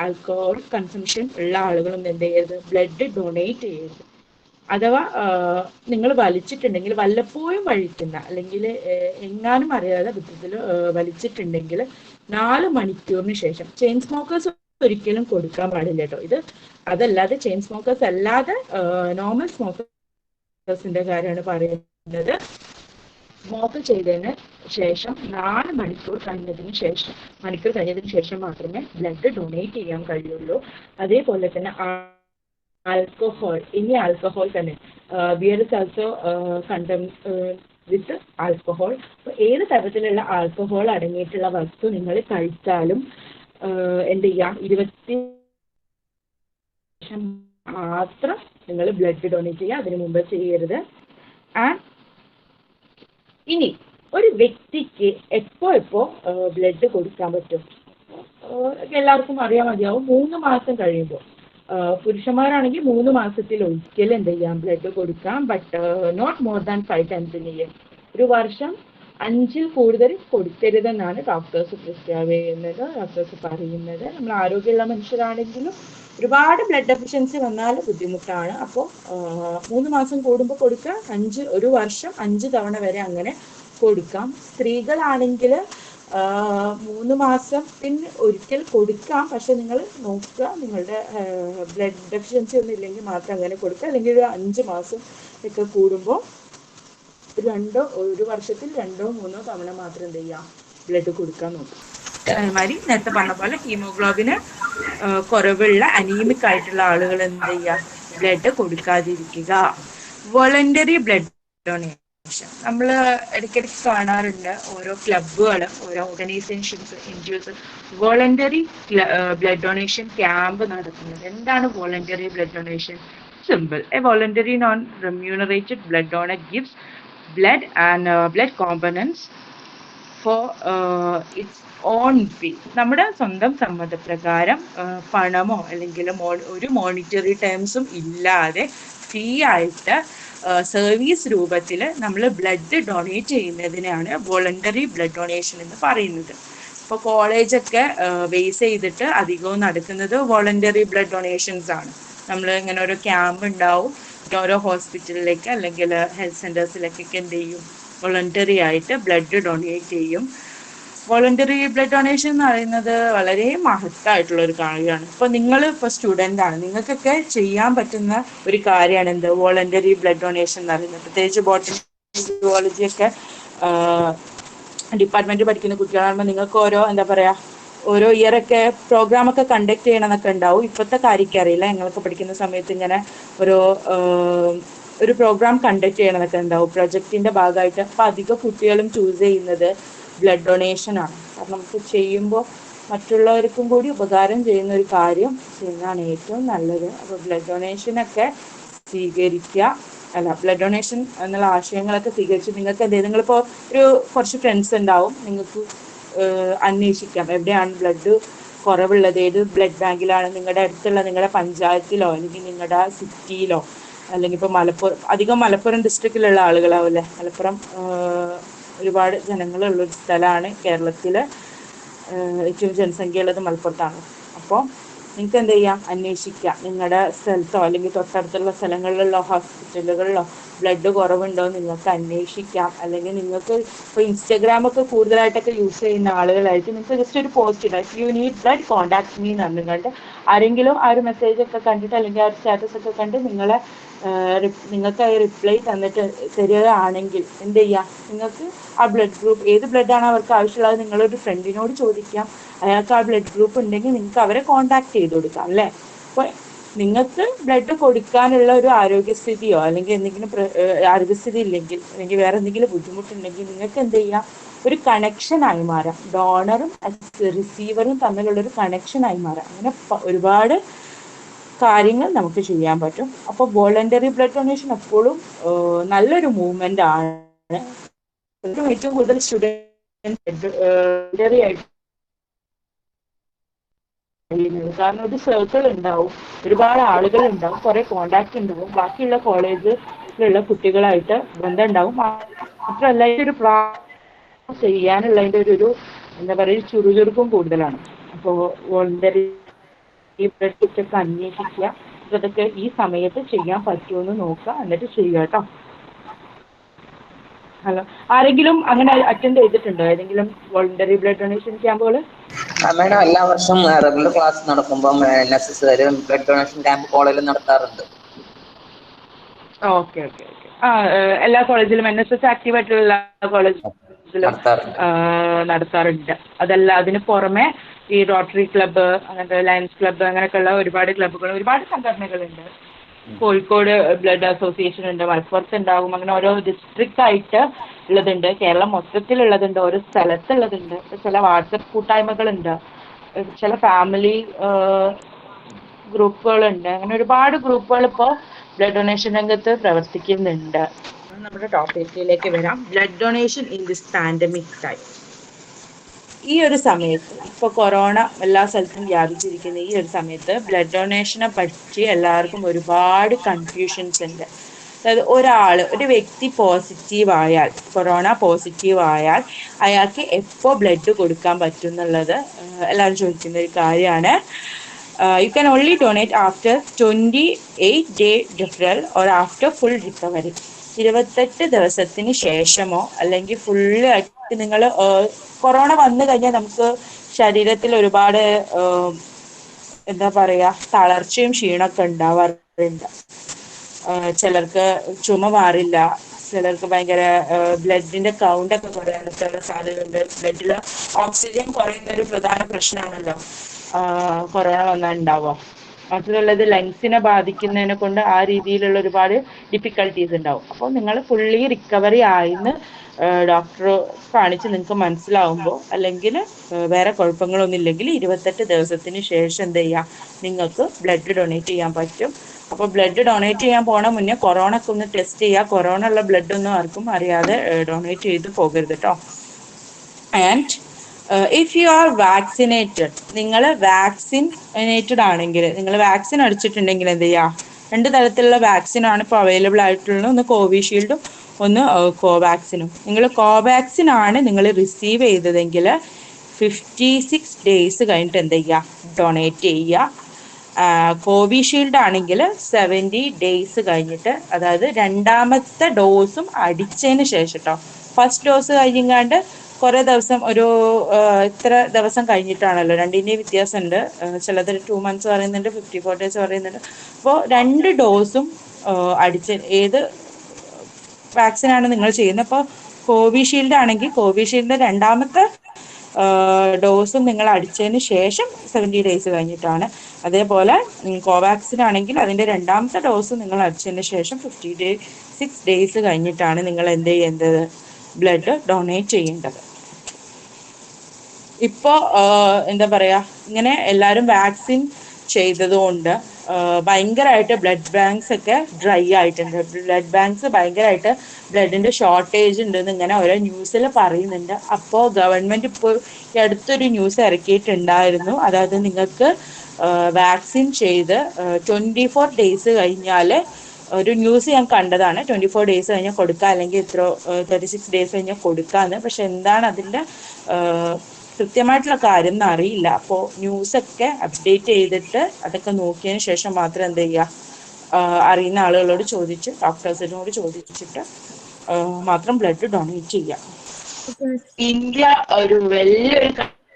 ആൽക്കഹോൾ കൺസംഷൻ ഉള്ള ആളുകളൊന്നും എന്ത് ചെയ്യരുത്, ബ്ലഡ് ഡൊണേറ്റ് ചെയ്യരുത്. അഥവാ നിങ്ങൾ വലിച്ചിട്ടുണ്ടെങ്കിൽ, വല്ലപ്പോഴും വഴിക്കുന്ന അല്ലെങ്കിൽ എങ്ങാനും അറിയാതെ ബുദ്ധിത്തിൽ വലിച്ചിട്ടുണ്ടെങ്കിൽ 4 മണിക്കൂറിന് ശേഷം, ചെയിൻ സ്മോക്കേഴ്സ് ഒരിക്കലും കൊടുക്കാൻ പാടില്ല കേട്ടോ. ഇത് അതല്ലാതെ ചെയിൻ സ്മോക്കേഴ്സ് അല്ലാതെ നോർമൽ സ്മോക്കേഴ്സിന്റെ കാര്യമാണ് പറയുന്നത്. സ്മോക്ക് ചെയ്തതിന് ശേഷം 4 മണിക്കൂർ കഴിഞ്ഞതിന് ശേഷം മാത്രമേ ബ്ലഡ് ഡൊണേറ്റ് ചെയ്യാൻ കഴിയുള്ളൂ. അതേപോലെ തന്നെ ആൽക്കഹോൾ, ഇനി ആൽക്കഹോൾ തന്നെ, ബിയർ ഇസ് ഓൾസോ കണ്ടം വിത്ത് ആൽക്കഹോൾ. അപ്പോൾ ഏത് തരത്തിലുള്ള ആൽക്കഹോൾ അടങ്ങിയിട്ടുള്ള വസ്തു നിങ്ങൾ കഴിച്ചാലും എന്ത് ചെയ്യാം, 20 മാത്രം നിങ്ങൾ ബ്ലഡ് ഡൊണേറ്റ് ചെയ്യുക, അതിനു മുമ്പ് ചെയ്യരുത്. ആൻഡ് ഇനി ഒരു വ്യക്തിക്ക് എപ്പോ ബ്ലഡ് കൊടുക്കാൻ പറ്റും, എല്ലാവർക്കും അറിയാൻ മതിയാവും. 3 മാസം കഴിയുമ്പോൾ, പുരുഷന്മാരാണെങ്കിൽ 3 മാസത്തിൽ ഒരിക്കലും എന്ത് ചെയ്യാം, ബ്ലഡ് കൊടുക്കാം. But not more than 5 times in a year. ഒരു വർഷം 5-ൽ കൂടുതൽ കൊടുക്കരുതെന്നാണ് ഡോക്ടേഴ്സ് പ്രിസ്ക്രൈബ് ചെയ്യുന്നത്, ഡോക്ടേഴ്സ് പറയുന്നത്. നമ്മൾ ആരോഗ്യമുള്ള മനുഷ്യരാണെങ്കിലും ഒരുപാട് ബ്ലഡ് ഡെഫിഷ്യൻസി വന്നാൽ ബുദ്ധിമുട്ടാണ്. അപ്പോൾ 3 മാസം കൂടുമ്പോൾ കൊടുക്കുക, ഒരു വർഷം 5 തവണ വരെ അങ്ങനെ കൊടുക്കാം. സ്ത്രീകളാണെങ്കിൽ 3 മാസത്തിന് ഒരിക്കൽ കൊടുക്കാം. പക്ഷെ നിങ്ങൾ നോക്കുക, നിങ്ങളുടെ ബ്ലഡ് ഡെഫിഷ്യൻസി ഒന്നും ഇല്ലെങ്കിൽ മാത്രം അങ്ങനെ കൊടുക്കുക. അല്ലെങ്കിൽ ഒരു 5 മാസം ഒക്കെ കൂടുമ്പോൾ ഒരു വർഷത്തിൽ 2-3 തവണ മാത്രം എന്ത് ചെയ്യാം, ബ്ലഡ് കൊടുക്കാൻ നോക്കുക. അതേമാതിരി നേരത്തെ പറഞ്ഞ പോലെ ഹീമോഗ്ലോബിന് കുറവുള്ള അനീമിക് ആയിട്ടുള്ള ആളുകൾ എന്ത് ചെയ്യുക, ബ്ലഡ് കൊടുക്കാതിരിക്കുക. വോളണ്ടറി ബ്ലഡ് ഡൊണേഷൻ നമ്മൾ ഇടയ്ക്കിടയ്ക്ക് കാണാറുണ്ട്. ഓരോ ക്ലബ്ബുകൾ, ഓരോ organisations, NGOs voluntary blood donation camp നടത്തുന്നത്. എന്താണ് voluntary blood donation? Simple. A voluntary non remunerated blood donor gives blood and blood components for its own fee. നമ്മുടെ സ്വന്തം സമ്മതപ്രകാരം പണമോ അല്ലെങ്കിൽ ഒരു മോണിറ്ററി ടേംസും ഇല്ലാതെ ഫ്രീ ആയിട്ട് സർവീസ് രൂപത്തിൽ നമ്മൾ ബ്ലഡ് ഡൊണേറ്റ് ചെയ്യുന്നതിനാണ് വോളണ്ടറി ബ്ലഡ് ഡൊണേഷൻ എന്ന് പറയുന്നത്. ഇപ്പോൾ കോളേജൊക്കെ ബേസ് ചെയ്തിട്ട് അധികവും നടക്കുന്നത് വോളണ്ടറി ബ്ലഡ് ഡൊണേഷൻസ് ആണ്. നമ്മൾ ഇങ്ങനെ ഓരോ ക്യാമ്പ് ഉണ്ടാവും, ഓരോ ഹോസ്പിറ്റലിലേക്ക് അല്ലെങ്കിൽ ഹെൽത്ത് സെൻറ്റേഴ്സിലേക്കൊക്കെ എന്ത് ചെയ്യും, വോളണ്ടറി ആയിട്ട് ബ്ലഡ് ഡൊണേറ്റ് ചെയ്യും. വോളണ്ടറി ബ്ലഡ് ഡൊണേഷൻ എന്ന് പറയുന്നത് വളരെ മഹത്തായിട്ടുള്ള ഒരു കാര്യമാണ്. ഇപ്പോൾ ഇപ്പോൾ സ്റ്റുഡൻ്റ് ആണ്, നിങ്ങൾക്കൊക്കെ ചെയ്യാൻ പറ്റുന്ന ഒരു കാര്യമാണ് എന്ത്, വോളണ്ടറി ബ്ലഡ് ഡൊണേഷൻ എന്ന് പറയുന്നത്. പ്രത്യേകിച്ച് ബോട്ടണി, സുവോളജി ഒക്കെ ഡിപ്പാർട്ട്മെൻറ്റ് പഠിക്കുന്ന കുട്ടികളാകുമ്പോൾ നിങ്ങൾക്ക് ഓരോ ഇയറൊക്കെ പ്രോഗ്രാമൊക്കെ കണ്ടക്ട് ചെയ്യണമെന്നൊക്കെ ഉണ്ടാവും. ഇപ്പോഴത്തെ കാര്യമൊക്കെ അറിയില്ല, ഞങ്ങളൊക്കെ പഠിക്കുന്ന സമയത്ത് ഇങ്ങനെ ഓരോ ഒരു പ്രോഗ്രാം കണ്ടക്ട് ചെയ്യണതൊക്കെ ഉണ്ടാവും പ്രൊജക്റ്റിന്റെ ഭാഗമായിട്ട്. അപ്പം അധികം കുട്ടികളും ചൂസ് ചെയ്യുന്നത് ബ്ലഡ് ഡൊണേഷൻ ആണ്. കാരണം നമുക്ക് ചെയ്യുമ്പോൾ മറ്റുള്ളവർക്കും കൂടി ഉപകാരം ചെയ്യുന്ന ഒരു കാര്യം ചെയ്യുന്നതാണ് ഏറ്റവും നല്ലത്. അപ്പോൾ ബ്ലഡ് ഡൊണേഷനൊക്കെ സ്വീകരിക്കുക, ബ്ലഡ് ഡൊണേഷൻ എന്നുള്ള ആശയങ്ങളൊക്കെ സ്വീകരിച്ച് നിങ്ങൾക്ക് നിങ്ങളിപ്പോൾ ഒരു കുറച്ച് ഫ്രണ്ട്സ് ഉണ്ടാവും, നിങ്ങൾക്ക് അന്വേഷിക്കാം എവിടെയാണ് ബ്ലഡ് കുറവുള്ളത്, ഏത് ബ്ലഡ് ബാങ്കിലാണ് നിങ്ങളുടെ അടുത്തുള്ള നിങ്ങളുടെ പഞ്ചായത്തിലോ അല്ലെങ്കിൽ നിങ്ങളുടെ സിറ്റിയിലോ, അല്ലെങ്കിൽ ഇപ്പോൾ മലപ്പുറം ഡിസ്ട്രിക്റ്റിലുള്ള ആളുകളാവില്ലേ. മലപ്പുറം ഒരുപാട് ജനങ്ങളുള്ളൊരു സ്ഥലമാണ് കേരളത്തിൽ, ഏറ്റവും ജനസംഖ്യയുള്ളത് മലപ്പുറത്താണ്. അപ്പോൾ നിങ്ങൾക്ക് എന്ത് ചെയ്യാം, അന്വേഷിക്കാം നിങ്ങളുടെ സ്ഥലത്തോ അല്ലെങ്കിൽ തൊട്ടടുത്തുള്ള സ്ഥലങ്ങളിലുള്ള ഹോസ്പിറ്റലുകളിലോ ബ്ലഡ് കുറവുണ്ടോ നിങ്ങൾക്ക് അന്വേഷിക്കാം. അല്ലെങ്കിൽ നിങ്ങൾക്ക് ഇപ്പോൾ ഇൻസ്റ്റഗ്രാമൊക്കെ കൂടുതലായിട്ടൊക്കെ യൂസ് ചെയ്യുന്ന ആളുകളായിട്ട് നിങ്ങൾക്ക് ജസ്റ്റ് ഒരു പോസ്റ്റ് ഇടാം, if you need blood contact me എന്ന് പറഞ്ഞുകൊണ്ട് ആരെങ്കിലും ആ ഒരു മെസ്സേജ് ഒക്കെ കണ്ടിട്ട് അല്ലെങ്കിൽ ആ ഒരു സ്റ്റാറ്റസ് ഒക്കെ കണ്ട് നിങ്ങൾക്ക് ആ റിപ്ലൈ തരികയാണെങ്കിൽ എന്ത് ചെയ്യാം, നിങ്ങൾക്ക് ആ ബ്ലഡ് ഗ്രൂപ്പ് ഏത് ബ്ലഡാണ് അവർക്ക് ആവശ്യമുള്ളത് നിങ്ങളൊരു ഫ്രണ്ടിനോട് ചോദിക്കാം. അയാൾക്ക് ആ ബ്ലഡ് ഗ്രൂപ്പ് ഉണ്ടെങ്കിൽ നിങ്ങൾക്ക് അവരെ കോൺടാക്ട് ചെയ്ത് കൊടുക്കാം അല്ലേ. അപ്പോൾ നിങ്ങൾക്ക് ബ്ലഡ് കൊടുക്കാനുള്ള ഒരു ആരോഗ്യസ്ഥിതിയോ അല്ലെങ്കിൽ എന്തെങ്കിലും ആരോഗ്യസ്ഥിതി ഇല്ലെങ്കിൽ അല്ലെങ്കിൽ വേറെ എന്തെങ്കിലും ബുദ്ധിമുട്ടുണ്ടെങ്കിൽ നിങ്ങൾക്ക് എന്ത് ചെയ്യാം, ഒരു കണക്ഷനായി മാറാം. ഡോണറും റിസീവറും തമ്മിലുള്ളൊരു കണക്ഷനായി മാറാം. അങ്ങനെ ഒരുപാട് കാര്യങ്ങൾ നമുക്ക് ചെയ്യാൻ പറ്റും. അപ്പോൾ വോളണ്ടറി ബ്ലഡ് ഡൊണേഷൻ എപ്പോഴും നല്ലൊരു മൂവ്മെന്റ് ആണ്. ഏറ്റവും കൂടുതൽ സ്റ്റുഡൻറ് വോളണ്ടറി ആയിട്ട് കാരണം ഒരു സർക്കിൾ ഉണ്ടാവും, ഒരുപാട് ആളുകൾ ഉണ്ടാവും, കുറെ കോണ്ടാക്ട് ഉണ്ടാവും, ബാക്കിയുള്ള കോളേജിലുള്ള കുട്ടികളായിട്ട് ബന്ധം ഉണ്ടാവും. മാത്രമല്ല ഒരു ചെയ്യാനുള്ളതിൻ്റെ ഒരു എന്താ പറയുക ചുറുചുറുക്കും കൂടുതലാണ്. അപ്പോൾ വോളണ്ടറി ബ്ലഡ് ഒക്കെ അന്വേഷിക്കുക, അതൊക്കെ ഈ സമയത്ത് ചെയ്യാൻ പറ്റുമെന്ന് നോക്കുക, എന്നിട്ട് ചെയ്യുക കേട്ടോ. ഹലോ, ആരെങ്കിലും അങ്ങനെ അറ്റൻഡ് ചെയ്തിട്ടുണ്ടോ ഏതെങ്കിലും വോളണ്ടറി ബ്ലഡ് ഡൊണേഷൻ ക്യാമ്പുകൾ? മാഡം, എല്ലാ വർഷവും റെഗുലർ ക്ലാസ് നടക്കുമ്പോൾ NSS ബ്ലഡ് ഡൊണേഷൻ ക്യാമ്പ് കോളേജിൽ നടത്താറുണ്ട്. Okay okay okay. എല്ലാ കോളേജിലും NSS ആക്റ്റീവ് ആയിട്ടുള്ള എല്ലാ കോളേജിലും നടത്താറുണ്ട്. അതല്ല അതിന് പുറമെ ഈ റോട്ടറി ക്ലബ്ബ്, അങ്ങനത്തെ ലയൺസ് ക്ലബ്ബ്, അങ്ങനെയൊക്കെയുള്ള ഒരുപാട് ക്ലബ്ബുകൾ, ഒരുപാട് സംഘടനകളുണ്ട്. കോഴിക്കോട് ബ്ലഡ് അസോസിയേഷൻ ഉണ്ട്, മലപ്പുറത്ത് ഉണ്ടാകും, അങ്ങനെ ഓരോ ഡിസ്ട്രിക്റ്റ് ആയിട്ട് ഉള്ളതുണ്ട്, കേരളം മൊത്തത്തിലുള്ളതുണ്ട്, ഓരോ സ്ഥലത്തുള്ളതുണ്ട്, ചില വാട്സപ്പ് കൂട്ടായ്മകളുണ്ട്, ചില ഫാമിലി ഗ്രൂപ്പുകളുണ്ട്, അങ്ങനെ ഒരുപാട് ഗ്രൂപ്പുകൾ ഇപ്പോൾ ബ്ലഡ് ഡൊണേഷൻ രംഗത്ത് പ്രവർത്തിക്കുന്നുണ്ട്. നമ്മുടെ ടോപ്പിക്കിലേക്ക് വരാം. Blood donation in this pandemic time. ഈ ഒരു സമയത്ത് ഇപ്പോൾ കൊറോണ എല്ലാ സ്ഥലത്തും വ്യാപിച്ചിരിക്കുന്ന ഈ ഒരു സമയത്ത് ബ്ലഡ് ഡൊണേഷനെ പറ്റി എല്ലാവർക്കും ഒരുപാട് കൺഫ്യൂഷൻസ് ഉണ്ട്. അതായത് ഒരു വ്യക്തി പോസിറ്റീവ് ആയാൽ, കൊറോണ പോസിറ്റീവ് ആയാൽ അയാൾക്ക് എപ്പോൾ ബ്ലഡ് കൊടുക്കാൻ പറ്റും എന്നുള്ളത് എല്ലാവരും ചോദിക്കുന്ന ഒരു കാര്യമാണ്. You can only donate after 28 day deferral or after full recovery. 28 ദിവസത്തിന് ശേഷമോ അല്ലെങ്കിൽ ഫുള്ളായിട്ട് നിങ്ങൾ കൊറോണ വന്നു കഴിഞ്ഞാൽ നമുക്ക് ശരീരത്തിൽ ഒരുപാട് എന്താ പറയുക തളർച്ചയും ക്ഷീണമൊക്കെ ഉണ്ടാവാറുണ്ട്. ചിലർക്ക് ചുമ മാറില്ല, ചിലർക്ക് ഭയങ്കര ബ്ലഡിന്റെ കൗണ്ടൊക്കെ കുറയാനുള്ള സാധ്യതയുണ്ട്. ബ്ലഡിൽ ഓക്സിജൻ കുറയുന്ന ഒരു പ്രധാന പ്രശ്നമാണല്ലോ കൊറോണ വന്നാൽ ഉണ്ടാവുക. മറ്റുള്ളത് ലങ്സിനെ ബാധിക്കുന്നതിനെ കൊണ്ട് ആ രീതിയിലുള്ള ഒരുപാട് ഡിഫിക്കൽട്ടീസ് ഉണ്ടാവും. അപ്പോൾ നിങ്ങൾ ഫുള്ളി റിക്കവറി ആയിന്ന് ഡോക്ടറെ കാണിച്ച് നിങ്ങൾക്ക് മനസ്സിലാവുമ്പോൾ, അല്ലെങ്കിൽ വേറെ കുഴപ്പങ്ങളൊന്നും ഇല്ലെങ്കിൽ 28 ദിവസത്തിന് ശേഷം എന്ത് ചെയ്യുക, നിങ്ങൾക്ക് ബ്ലഡ് ഡൊണേറ്റ് ചെയ്യാൻ പറ്റും. അപ്പോൾ ബ്ലഡ് ഡൊണേറ്റ് ചെയ്യാൻ പോണ മുന്നേ കൊറോണക്ക് ഒന്ന് ടെസ്റ്റ് ചെയ്യുക. കൊറോണ ഉള്ള ബ്ലഡ് ഒന്നും ആർക്കും അറിയാതെ ഡൊണേറ്റ് ചെയ്ത് പോകരുത് കേട്ടോ. And if you are vaccinated, നിങ്ങൾ വാക്സിനേറ്റഡ് ആണെങ്കിൽ, നിങ്ങൾ വാക്സിൻ അടിച്ചിട്ടുണ്ടെങ്കിൽ എന്ത് ചെയ്യുക, 2 തരത്തിലുള്ള വാക്സിനാണ് ഇപ്പോൾ അവൈലബിൾ ആയിട്ടുള്ളത്. ഒന്ന് കോവിഷീൽഡും ഒന്ന് കോവാക്സിനും. നിങ്ങൾ കോവാക്സിൻ ആണ് നിങ്ങൾ റിസീവ് ചെയ്തതെങ്കിൽ 56 days കഴിഞ്ഞിട്ട് എന്ത് ചെയ്യുക, ഡൊണേറ്റ് ചെയ്യുക. കോവിഷീൽഡ് ആണെങ്കിൽ 70 days കഴിഞ്ഞിട്ട്, അതായത് 2ാമത്തെ ഡോസും അടിച്ചതിന് ശേഷം കേട്ടോ. ഫസ്റ്റ് ഡോസ് കഴിഞ്ഞാണ്ട് കുറേ ദിവസം, ഒരു ഇത്ര ദിവസം കഴിഞ്ഞിട്ടാണല്ലോ, 2ന്റെയും വ്യത്യാസമുണ്ട്. ചിലത് 2 months പറയുന്നുണ്ട്, 54 days പറയുന്നുണ്ട്. അപ്പോൾ 2 ഡോസും അടിച്ച് ഏത് വാക്സിനാണ് നിങ്ങൾ ചെയ്യുന്നത്. അപ്പോൾ കോവിഷീൽഡ് ആണെങ്കിൽ കോവിഷീൽഡിൻ്റെ 2ാമത്തെ ഡോസും നിങ്ങൾ അടിച്ചതിന് ശേഷം 70 ഡേയ്സ് കഴിഞ്ഞിട്ടാണ്. അതേപോലെ കോവാക്സിൻ ആണെങ്കിൽ അതിൻ്റെ രണ്ടാമത്തെ ഡോസ് നിങ്ങൾ അടിച്ചതിന് ശേഷം 56 ഡേയ്സ് കഴിഞ്ഞിട്ടാണ് നിങ്ങൾ എന്ത് ചെയ്യേണ്ടത്, ബ്ലഡ് ഡൊണേറ്റ് ചെയ്യേണ്ടത്. ഇപ്പോൾ എന്താ പറയുക, ഇങ്ങനെ എല്ലാവരും വാക്സിൻ ചെയ്തതുകൊണ്ട് ഭയങ്കരമായിട്ട് ബ്ലഡ് ബാങ്ക്സ് ഒക്കെ ഡ്രൈ ആയിട്ടുണ്ട്. ബ്ലഡ് ബാങ്ക്സ് ഭയങ്കരമായിട്ട് ബ്ലഡിൻ്റെ ഷോർട്ടേജ് ഉണ്ടെന്ന് ഇങ്ങനെ ഓരോ ന്യൂസിൽ പറയുന്നുണ്ട്. അപ്പോൾ ഗവൺമെൻറ് ഇപ്പോൾ ഈ അടുത്തൊരു ന്യൂസ് ഇറക്കിയിട്ടുണ്ടായിരുന്നു. അതായത് നിങ്ങൾക്ക് വാക്സിൻ ചെയ്ത് 24 ഡേയ്സ് കഴിഞ്ഞാൽ, ഒരു ന്യൂസ് ഞാൻ കണ്ടതാണ്, 24 ഡേയ്സ് കഴിഞ്ഞാൽ കൊടുക്കുക, അല്ലെങ്കിൽ 36 ഡേയ്സ് കഴിഞ്ഞാൽ കൊടുക്കാമെന്ന്. പക്ഷെ എന്താണ് അതിൻ്റെ കൃത്യമായിട്ടുള്ള കാര്യം എന്ന് അറിയില്ല. അപ്പോൾ ന്യൂസൊക്കെ അപ്ഡേറ്റ് ചെയ്തിട്ട് അതൊക്കെ നോക്കിയതിന് ശേഷം മാത്രം എന്ത് ചെയ്യുക, അറിയുന്ന ആളുകളോട് ചോദിച്ച്, ഡോക്ടേഴ്സിനോട് ചോദിച്ചിട്ട് മാത്രം ബ്ലഡ് ഡൊണേറ്റ് ചെയ്യുക. ഇന്ത്യ ഒരു വലിയൊരു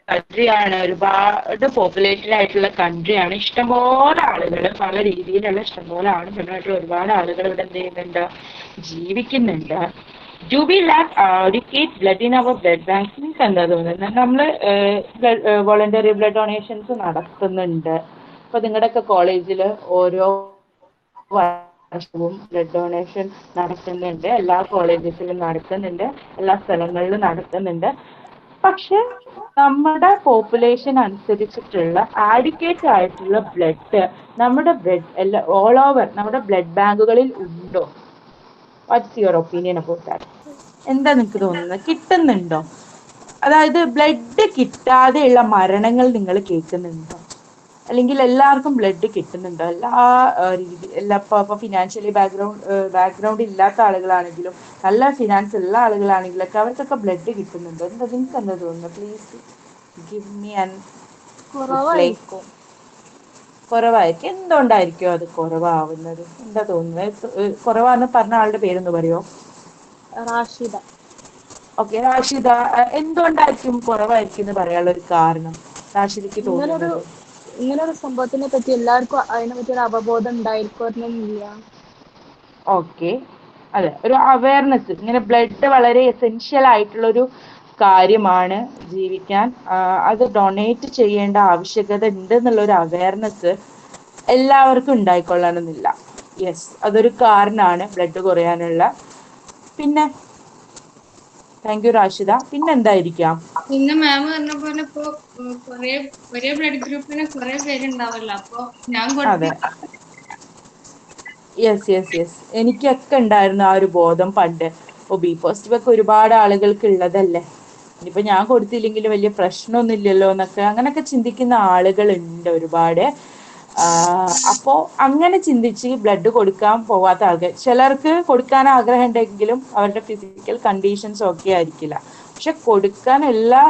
കൺട്രിയാണ്, ഒരുപാട് പോപ്പുലേറ്റഡ് ആയിട്ടുള്ള കൺട്രിയാണ്. ഇഷ്ടംപോലെ ആളുകൾ, പല രീതിയിലുള്ള ഇഷ്ടംപോലെ ആളുകളായിട്ടുള്ള ഒരുപാട് ആളുകൾ ഇവിടെ എന്ത് ചെയ്യുന്നുണ്ട്, ജീവിക്കുന്നുണ്ട്. Do we lack adequate blood in our blood banks? നിങ്ങൾക്ക് എന്താ തോന്നുന്നത്? നമ്മൾ വോളണ്ടറി ബ്ലഡ് ഡൊണേഷൻസ് നടത്തുന്നുണ്ട്. ഇപ്പോൾ നിങ്ങളുടെയൊക്കെ കോളേജിൽ ഓരോ വർഷവും ബ്ലഡ് ഡൊണേഷൻ നടത്തുന്നുണ്ട്, എല്ലാ കോളേജസിലും നടത്തുന്നുണ്ട്, എല്ലാ സ്ഥലങ്ങളിലും നടത്തുന്നുണ്ട്. പക്ഷെ നമ്മുടെ പോപ്പുലേഷൻ അനുസരിച്ചിട്ടുള്ള ആഡിക്വേറ്റ് ആയിട്ടുള്ള ബ്ലഡ് നമ്മുടെ ഓൾ ഓവർ നമ്മുടെ ബ്ലഡ് ബാങ്കുകളിൽ ഉണ്ടോ? What's your opinion about that? എന്താ നിങ്ങൾക്ക് തോന്നുന്നത്, കിട്ടുന്നുണ്ടോ? അതായത് ബ്ലഡ് കിട്ടാതെയുള്ള മരണങ്ങൾ നിങ്ങൾ കേൾക്കുന്നുണ്ടോ? അല്ലെങ്കിൽ എല്ലാവർക്കും ബ്ലഡ് കിട്ടുന്നുണ്ടോ? ഇപ്പോൾ ഫിനാൻഷ്യലി ബാക്ക്ഗ്രൗണ്ട് ഇല്ലാത്ത ആളുകളാണെങ്കിലും നല്ല ഫിനാൻസ് ഉള്ള ആളുകളാണെങ്കിലൊക്കെ അവർക്കൊക്കെ ബ്ലഡ് കിട്ടുന്നുണ്ടോ? നിങ്ങൾക്ക് എന്താ തോന്നുന്നത്? പ്ലീസ് ഗിവ് മീ ആൻ കുറവായിരിക്കും. കുറവായിരിക്കും. എന്തുകൊണ്ടായിരിക്കും അത് കുറവാവുന്നത്? എന്താ തോന്നുന്നത്? കുറവാന്ന് പറഞ്ഞ ആളുടെ പേരൊന്ന് പറയുമോ? റാഷിദ. ഓക്കെ, റാഷിദ, എന്തുകൊണ്ടായിരിക്കും കുറവായിരിക്കും എന്ന് പറയാനുള്ള ഒരു കാരണം റാഷിദയ്ക്ക് തോന്നുന്നത്? ഇങ്ങനൊരു സംഭവത്തിനെ പറ്റി എല്ലാവർക്കും അതിനെ പറ്റി ഒരു അവബോധം ഉണ്ടായിരിക്കുന്നില്ല. ഓക്കെ, അതെ, ഒരു അവയർനെസ്. ഇങ്ങനെ ബ്ലഡ് വളരെ എസെൻഷ്യൽ ആയിട്ടുള്ളൊരു കാര്യമാണ് ജീവിക്കാൻ, അത് ഡൊണേറ്റ് ചെയ്യേണ്ട ആവശ്യകത ഉണ്ട് എന്നുള്ളൊരു അവയർനെസ് എല്ലാവർക്കും ഉണ്ടായിക്കൊള്ളണമെന്നില്ല. യെസ്, അതൊരു കാരണമാണ് ബ്ലഡ് കുറയാനുള്ള. പിന്നെ താങ്ക് യു റാഷിദ. പിന്നെന്തായിരിക്കാം? പിന്നെ മാം പറഞ്ഞ പോലെ ഇപ്പൊ ഒരേ ബ്ലഡ് ഗ്രൂപ്പിന് കുറെ പേരുണ്ടാവല്ലോ, അപ്പൊ ഞാൻ അതെ, യെസ്, എനിക്കൊക്കെ ഉണ്ടായിരുന്നു ആ ഒരു ബോധം പണ്ട്. ഇപ്പോൾ ബി പോസിറ്റീവ് ഒക്കെ ഒരുപാട് ആളുകൾക്ക് ഉള്ളതല്ലേ, ഇനിയിപ്പോൾ ഞാൻ കൊടുത്തില്ലെങ്കിലും വലിയ പ്രശ്നമൊന്നും ഇല്ലല്ലോ എന്നൊക്കെ അങ്ങനെയൊക്കെ ചിന്തിക്കുന്ന ആളുകളുണ്ട് ഒരുപാട്. അപ്പോൾ അങ്ങനെ ചിന്തിച്ച് ബ്ലഡ് കൊടുക്കാൻ പോവാത്ത ആൾക്കാർ, ചിലർക്ക് കൊടുക്കാൻ ആഗ്രഹം ഉണ്ടെങ്കിലും അവരുടെ ഫിസിക്കൽ കണ്ടീഷൻസ് ഓക്കെ ആയിരിക്കില്ല. പക്ഷെ കൊടുക്കാൻ എല്ലാ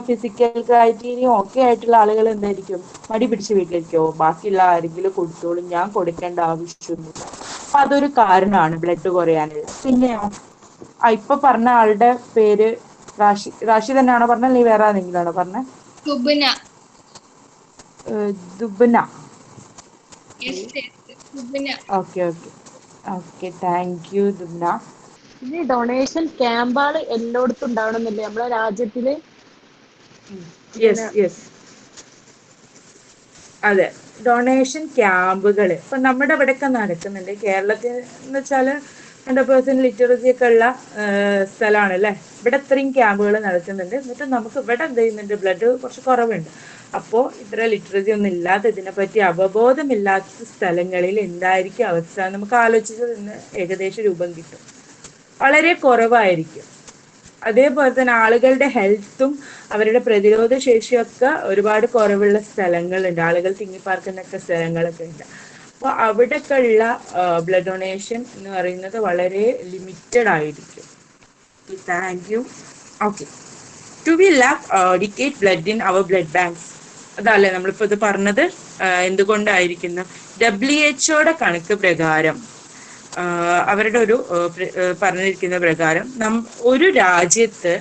ഫിസിക്കൽ ക്രൈറ്റീരിയയും ഓക്കെ ആയിട്ടുള്ള ആളുകൾ എന്തായിരിക്കും, മടി പിടിച്ച് വീട്ടിലേക്കോ ബാക്കിയുള്ള ആരെങ്കിലും കൊടുത്തോളും, ഞാൻ കൊടുക്കേണ്ട ആവശ്യമൊന്നുമില്ല. അപ്പൊ അതൊരു കാരണമാണ് ബ്ലഡ് കുറയാനുള്ള. പിന്നെയോ, ഇപ്പൊ പറഞ്ഞ ആളുടെ പേര് റാഷി തന്നെയാണോ പറഞ്ഞത്, അല്ലെങ്കിൽ വേറെ ആരെങ്കിലും ആണോ പറഞ്ഞത്? Dubana. Okay, thank you Dubana. ഇനി ഡൊണേഷൻ ക്യാമ്പുകൾ എല്ലായിടത്തും ഉണ്ടാവണമെന്നില്ലേ നമ്മളെ രാജ്യത്തില്? യെസ്, അതെ, ഡൊണേഷൻ ക്യാമ്പുകൾ ഇപ്പൊ നമ്മുടെ ഇവിടെയൊക്കെ നടക്കുന്നുണ്ട്. കേരളത്തിൽ എന്ന് വെച്ചാൽ 100% ലിറ്ററസി ഒക്കെ ഉള്ള സ്ഥലമാണ് അല്ലേ. ഇവിടെ ഇത്രയും ക്യാമ്പുകൾ നടക്കുന്നുണ്ട്. എന്നിട്ട് നമുക്ക് ഇവിടെ എന്ത് ചെയ്യുന്നുണ്ട്, ബ്ലഡ് കുറച്ച് കുറവുണ്ട്. അപ്പോൾ ഇത്ര ലിറ്ററസി ഒന്നും ഇല്ലാത്ത, ഇതിനെപ്പറ്റി അവബോധമില്ലാത്ത സ്ഥലങ്ങളിൽ എന്തായിരിക്കും അവസ്ഥ നമുക്ക് ആലോചിച്ച് നിന്ന് ഏകദേശം രൂപം കിട്ടും. വളരെ കുറവായിരിക്കും. അതേപോലെ തന്നെ ആളുകളുടെ ഹെൽത്തും അവരുടെ പ്രതിരോധ ശേഷിയൊക്കെ ഒരുപാട് കുറവുള്ള സ്ഥലങ്ങളുണ്ട്, ആളുകൾ തിങ്ങിപ്പാർക്കുന്നൊക്കെ സ്ഥലങ്ങളൊക്കെ ഉണ്ട്. അപ്പോൾ അവിടെയൊക്കെ ഉള്ള ബ്ലഡ് ഡൊണേഷൻ എന്ന് പറയുന്നത് വളരെ ലിമിറ്റഡ് ആയിരിക്കും. Thank you. Okay, do we lack adequate blood in our blood banks, അതല്ലേ നമ്മളിപ്പോൾ ഇത് പറഞ്ഞത്. എന്തുകൊണ്ടായിരിക്കുന്നു? WHO കണക്ക് പ്രകാരം, അവരുടെ ഒരു പറഞ്ഞിരിക്കുന്ന പ്രകാരം ഒരു രാജ്യത്ത്